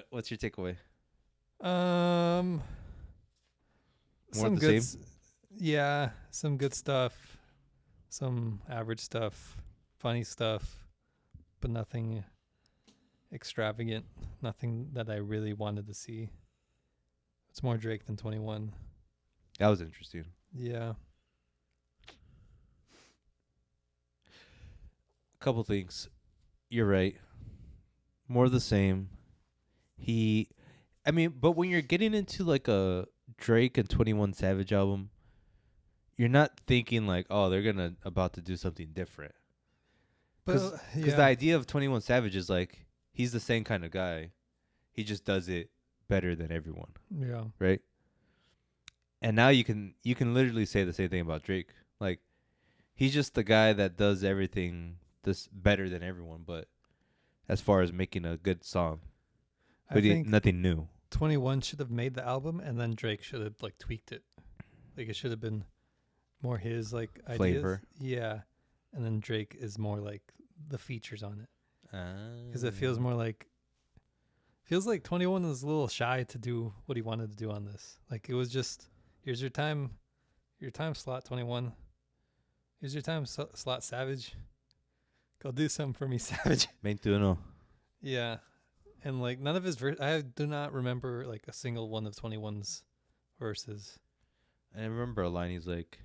What's your takeaway? More of the same? Yeah, some good stuff, some average stuff, funny stuff, but nothing extravagant, nothing that I really wanted to see. It's more Drake than 21. That was interesting. Yeah. Couple things. You're right. More of the same. But when you're getting into like a Drake and 21 Savage album, you're not thinking like, oh, they're about to do something different. Because the idea of 21 Savage is like, he's the same kind of guy. He just does it better than everyone. Yeah. Right? And now you can literally say the same thing about Drake. Like, he's just the guy that does everything this better than everyone, but as far as making a good song. But I think nothing new. 21 should have made the album, and then Drake should have like tweaked it. Like, it should have been more his like Flavor. ideas. Yeah. And then Drake is more like the features on it. Because it feels more like 21 was a little shy to do what he wanted to do on this. Like, it was just, here's your time slot, 21. Here's your time slot, Savage. Go do something for me, Savage. 21. Yeah. And like, none of his I do not remember like a single one of 21's verses. I remember a line. He's like,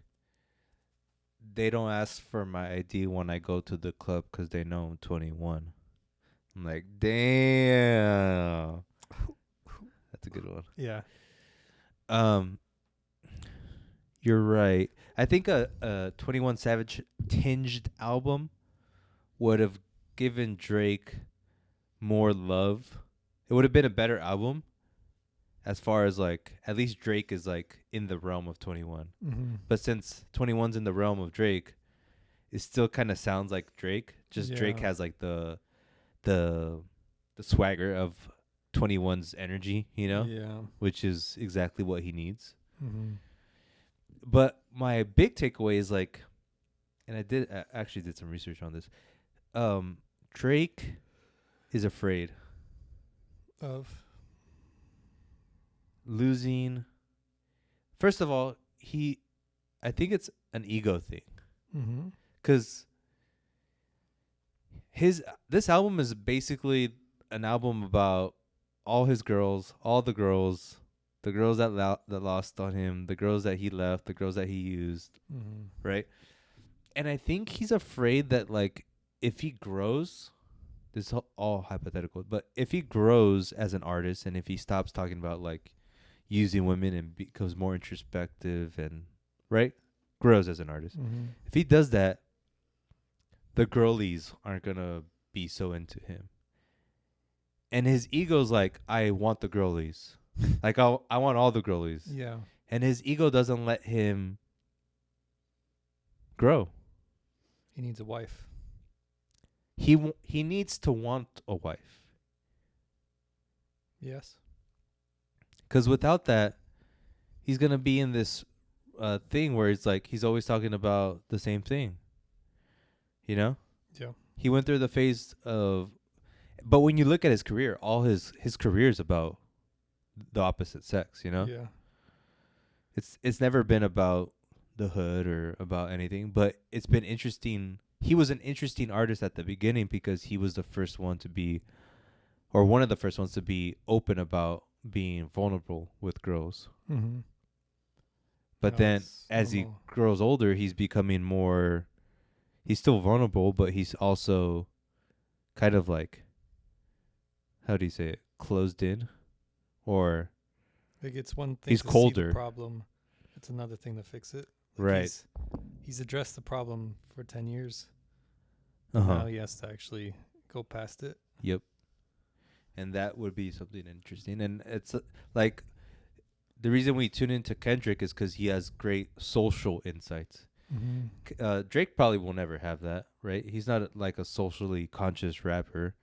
they don't ask for my ID when I go to the club because they know I'm 21. I'm like, damn. That's a good one. Yeah. You're right. I think a 21 Savage tinged album would have given Drake more love. It would have been a better album as far as like, at least Drake is like in the realm of 21. Mm-hmm. But since 21's in the realm of Drake, it still kind of sounds like Drake. Just Drake has like the swagger of 21's energy, you know? Yeah. Which is exactly what he needs. Mm-hmm. But my big takeaway is like, and I actually did some research on this. Drake is afraid Of losing. First of all, I think it's an ego thing. Mm-hmm. Because this album is basically an album about all his girls, all the girls that lost on him, the girls that he left, the girls that he used, right? And I think he's afraid that like if he grows, this is all hypothetical, but if he grows as an artist and if he stops talking about like using women and becomes more introspective and grows as an artist, if he does that, the girlies aren't gonna be so into him. And his ego's like, I want the girlies. Like, I want all the girlies. Yeah. And his ego doesn't let him grow. He needs a wife. He needs to want a wife. Yes. Because without that, he's gonna be in this thing where it's like he's always talking about the same thing. You know, Yeah. he went through the phase of, but when you look at his career, all his career is about the opposite sex. You know, Yeah. it's never been about the hood or about anything, but it's been interesting. He was an interesting artist at the beginning because he was the first one to be, or one of the first ones to be open about being vulnerable with girls. Mm-hmm. But No, then it's as he normal. grows older, he's becoming more, he's still vulnerable, but he's also kind of like, how do you say it? Closed in, or Like it's one thing he's to see colder. the problem, it's another thing to fix it. Like Right. He's addressed the problem for 10 years. Uh-huh. Now he has to actually go past it. Yep. And that would be something interesting. And it's like the reason we tune into Kendrick is because he has great social insights. Mm-hmm. Drake probably will never have that, right? He's not like a socially conscious rapper,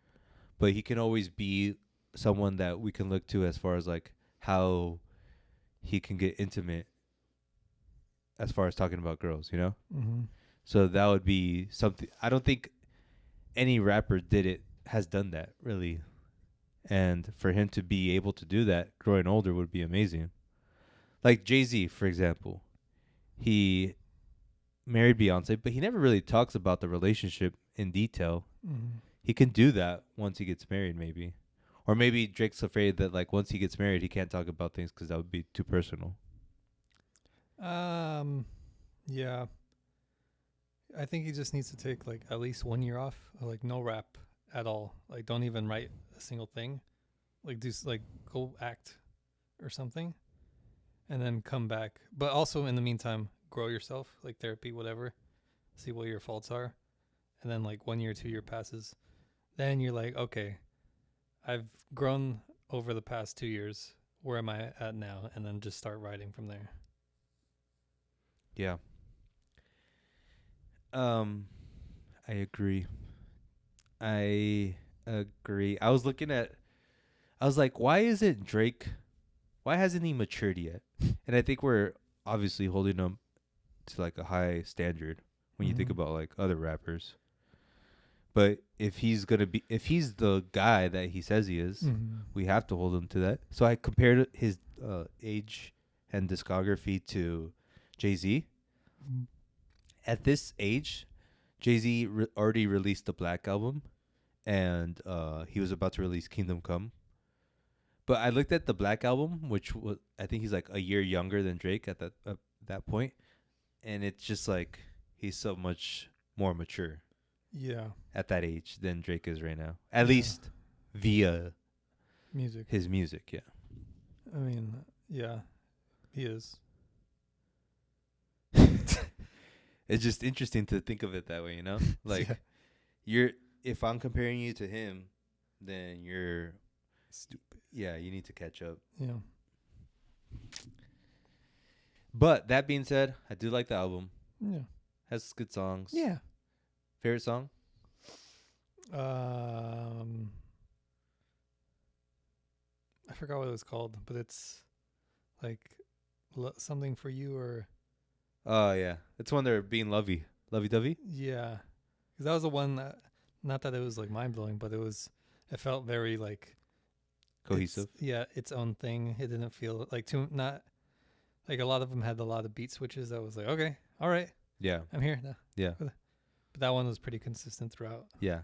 but he can always be someone that we can look to as far as like how he can get intimate as far as talking about girls, you know? Mm-hmm. So that would be something. I don't think any rapper has done that really. And for him to be able to do that growing older would be amazing. Like Jay-Z, for example. He married Beyonce, but he never really talks about the relationship in detail. Mm-hmm. He can do that once he gets married, maybe. Or maybe Drake's afraid that like once he gets married, he can't talk about things because that would be too personal. Yeah. I think he just needs to take like at least 1 year off, like no rap at all. Like don't even write a single thing. Like like go act or something, and then come back. But also in the meantime, grow yourself, like therapy, whatever. See what your faults are, and then like 1 year, 2 year passes, then you're like, okay, I've grown over the past 2 years. Where am I at now? And then just start writing from there. Yeah. I agree. I agree. I was like, why isn't Drake, why hasn't he matured yet? And I think we're obviously holding him to like a high standard when you think Mhm. about like other rappers. But if he's the guy that he says he is, Mhm. we have to hold him to that. So I compared his age and discography to Jay-Z. Mhm. At this age, Jay-Z already released the Black album, and he was about to release Kingdom Come. But I looked at the Black album, which was, I think he's like a year younger than Drake at that point, and it's just like he's so much more mature Yeah. at that age than Drake is right now. At Yeah. least via Music. his music, yeah. I mean, yeah, he is. It's just interesting to think of it that way, you know? Like Yeah. if I'm comparing you to him, then you're Stupid. yeah, you need to catch up. Yeah. But that being said, I do like the album. Yeah. Has good songs. Yeah. Favorite song? I forgot what it was called, but it's like something for you or Oh yeah, it's when they're being lovey dovey. yeah, because that was the one that, not that it was like mind blowing, but it felt very like Cohesive. its own thing. It didn't feel like too not like a lot of them had a lot of beat switches. I was like, okay, all right, Yeah. I'm here now. Yeah. But that one was pretty consistent throughout. Yeah.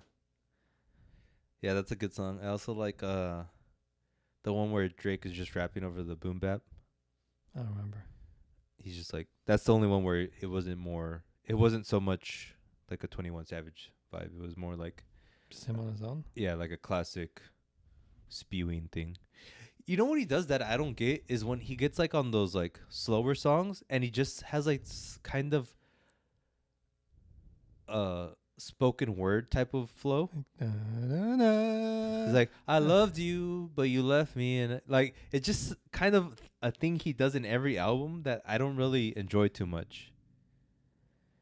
Yeah, that's a good song. I also like the one where Drake is just rapping over the boom bap. I don't remember. He's just like, that's the only one where it wasn't so much like a 21 Savage vibe. It was more like Just him on his own. yeah, like a classic spewing thing. You know what he does that I don't get is when he gets like on those like slower songs and he just has like kind of spoken word type of flow. It's like, I loved you, but you left me, and like it's just kind of a thing he does in every album that I don't really enjoy too much.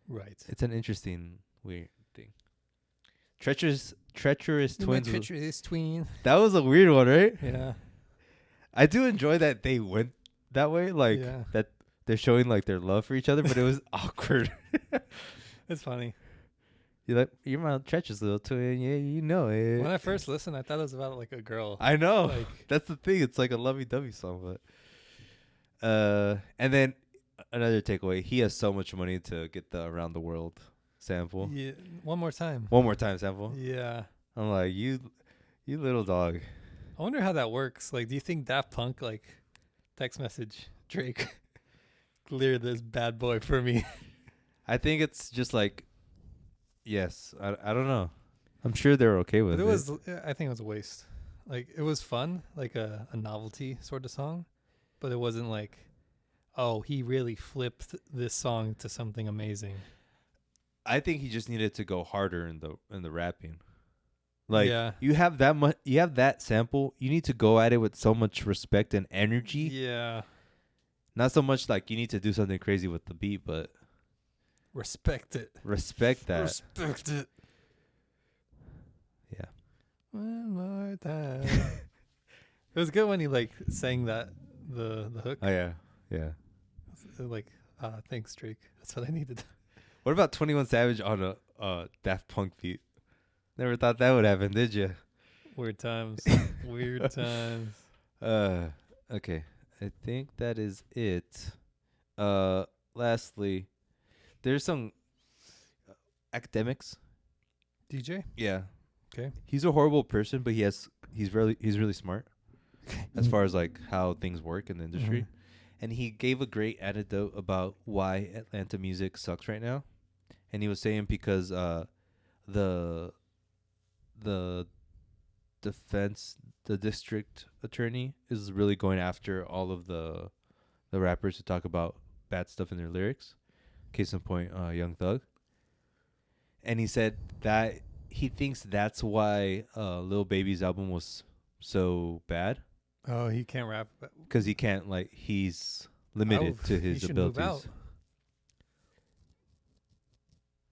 Right. It's an interesting weird thing. Treacherous Twins. Treacherous tween. That was a weird one, right? Yeah. I do enjoy that they went that way, like Yeah. that they're showing like their love for each other, but it was awkward. It's funny. You're like, you're my treacherous little twin, yeah, you know it. When I first listened, I thought it was about like a girl. I know. Like, That's the thing. It's like a lovey-dovey song, but and then another takeaway: he has so much money to get the around the world sample. yeah, one more time. One more time sample. Yeah. I'm like, you little dog. I wonder how that works. Like, do you think Daft Punk like text message Drake, clear this bad boy for me? I think it's just like, yes. I don't know. I'm sure they're okay with But it. it was. I think it was a waste. Like, it was fun, like a novelty sort of song, but it wasn't like, oh, he really flipped this song to something amazing. I think he just needed to go harder in the rapping. Like Yeah. you have that much, you have that sample. You need to go at it with so much respect and energy. Yeah. Not so much like you need to do something crazy with the beat, but Respect it. respect that. Respect it. Yeah. One more time. It was good when he like sang that the hook. Oh yeah, yeah. Like, thanks Drake. That's what I needed. What about 21 Savage on a Daft Punk beat? Never thought that would happen, did you? Weird times. Weird times. Okay. I think that is it. Lastly, there's some academics. DJ? Yeah. Okay. He's a horrible person, but he's really smart as far as like how things work in the industry. Mhm. And he gave a great anecdote about why Atlanta music sucks right now. And he was saying because the the district attorney is really going after all of the rappers who talk about bad stuff in their lyrics. Case in point, Young Thug. And he said that he thinks that's why Lil Baby's album was so bad, Oh, he can't rap. because he can't, like, he's limited to He his should abilities. move out.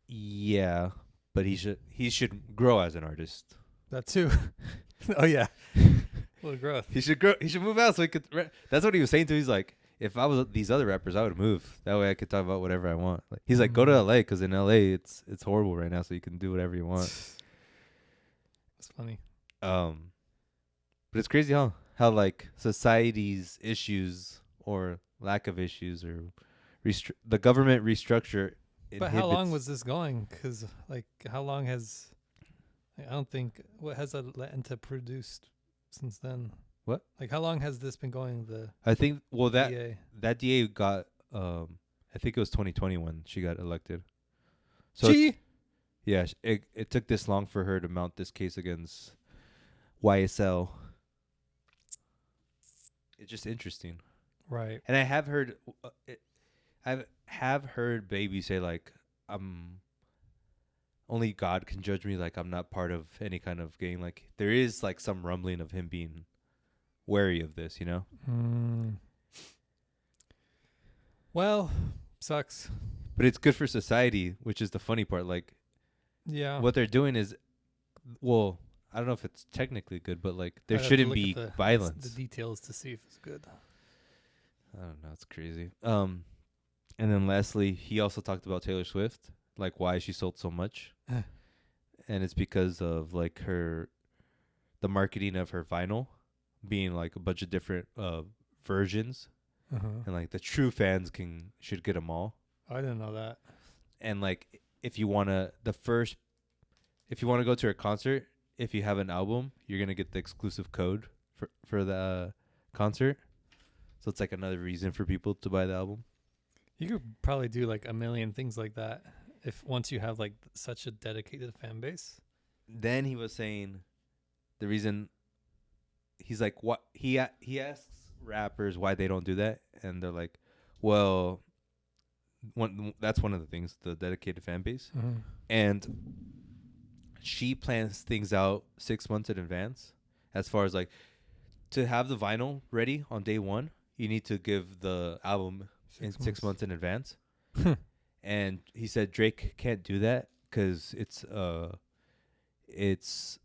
Yeah, but he should grow as an artist. That too. Oh yeah. Little growth. He should grow. He should move out so he could. That's what he was saying too. He's like, if I was these other rappers, I would move. That way, I could talk about whatever I want. Like, he's like, go to LA, because in LA it's horrible right now, so you can do whatever you want. It's funny. But it's crazy how like society's issues or lack of issues or the government restructure. But how long was this going? Because like, how long has? I don't think what has Atlanta produced since then. What? Like, how long has this been going? I think that DA? that DA got I think it was 2020 when she got elected. So yeah, it took this long for her to mount this case against YSL. It's just interesting. Right. And I have heard I have heard Baby say like, only God can judge me, like I'm not part of any kind of gang. Like there is like some rumbling of him being wary of this, you know? Well, sucks. But it's good for society, which is the funny part. Like, Yeah. what they're doing is, well, I don't know if it's technically good, but like there I'd have to shouldn't look be at the violence. details to see if it's good. I don't know, it's crazy. And then lastly, he also talked about Taylor Swift, like why she sold so much. And it's because of like the marketing of her vinyl being like a bunch of different versions, and like the true fans should get them all. I didn't know that. And like if you want to go to her concert, if you have an album, you're going to get the exclusive code for the concert. So it's like another reason for people to buy the album. You could probably do like a million things like that if once you have like such a dedicated fan base. Then he was saying the reason, he's like, what he asks rappers why they don't do that, and they're like, well, that's one of the things, the dedicated fan base. And she plans things out 6 months in advance, as far as like to have the vinyl ready on day one. You need to give the album in 6 months in advance. And he said Drake can't do that because it's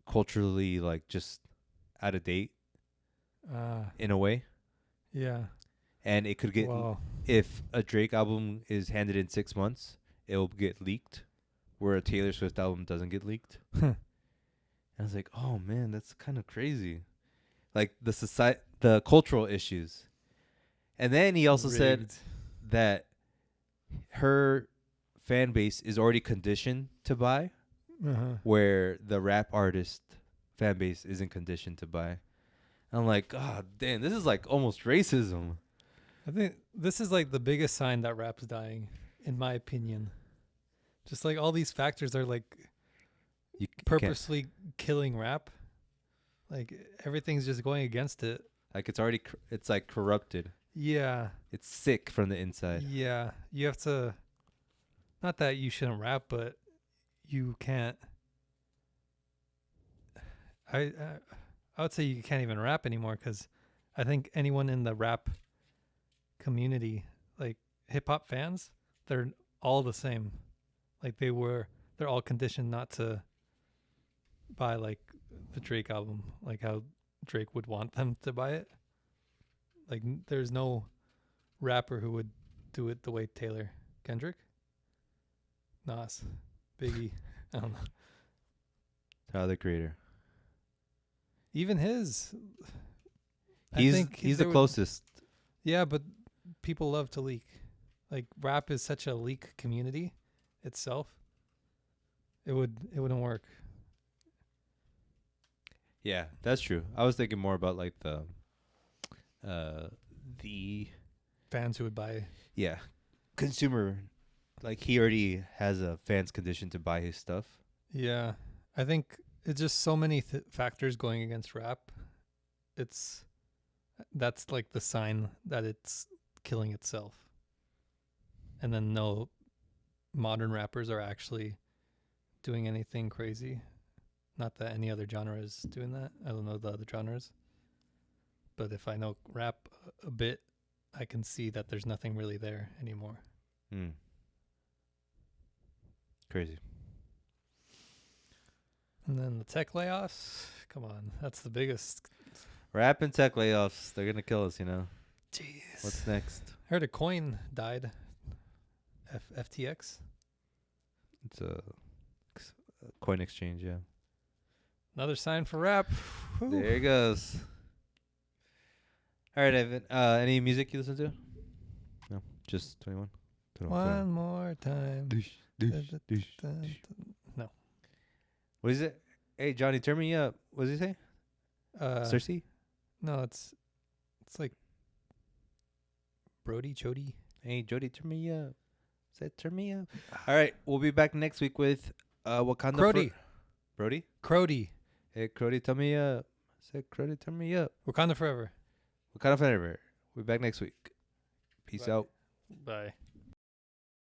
culturally like just out of date. in a way, Yeah. and it could get Wow. if a Drake album is handed in 6 months, it will get leaked, where a Taylor Swift album doesn't get leaked. And I was like, oh man, that's kind of crazy, like the cultural issues. And then he also said Rigged. that her fan base is already conditioned to buy, Uh-huh. where the rap artist fan base isn't conditioned to buy. I'm like, God damn, this is like almost racism. I think this is like the biggest sign that rap's dying, in my opinion. Just like all these factors are like You can't, purposely killing rap. Like everything's just going against it. like it's like corrupted. Yeah. It's sick from the inside. Yeah. You have to, not that you shouldn't rap, but you can't. I would say you can't even rap anymore because I think anyone in the rap community, like hip hop fans, they're all the same. Like they're all conditioned not to buy like the Drake album, like how Drake would want them to buy it. Like there's no rapper who would do it the way Taylor, Kendrick, Nas, Biggie, I don't know. Tyler the Creator. Even his, He's the closest. Yeah, but people love to leak. Like rap is such a leak community itself. It wouldn't work. Yeah, that's true. I was thinking more about like the Fans who would buy. yeah, consumer, like he already has a fans condition to buy his stuff. Yeah, I think it's just so many factors going against rap. That's like the sign that it's killing itself. And then no modern rappers are actually doing anything crazy. Not that any other genre is doing that. I don't know the other genres. But if I know rap a bit, I can see that there's nothing really there anymore. Crazy. And then the tech layoffs. Come on, that's the biggest. Rap and tech layoffs, they're gonna kill us, you know. Jeez. What's next? I heard a coin died. FTX. It's a coin exchange, yeah. Another sign for rap. Whew. There it goes. All right, Evan. Any music you listen to? No, just 21. One more time. No. What is it? Hey, Johnny, turn me up. What does he say? Cersei? No, it's like Brody, Chody. Hey, Jody, turn me up. Said turn me up. All right, we'll be back next week with Wakanda. Crody. Brody? Crody. Hey, Crody, turn me up. Said Crody, turn me up. Wakanda forever. Wakanda forever. We'll be back next week. Peace out. Bye.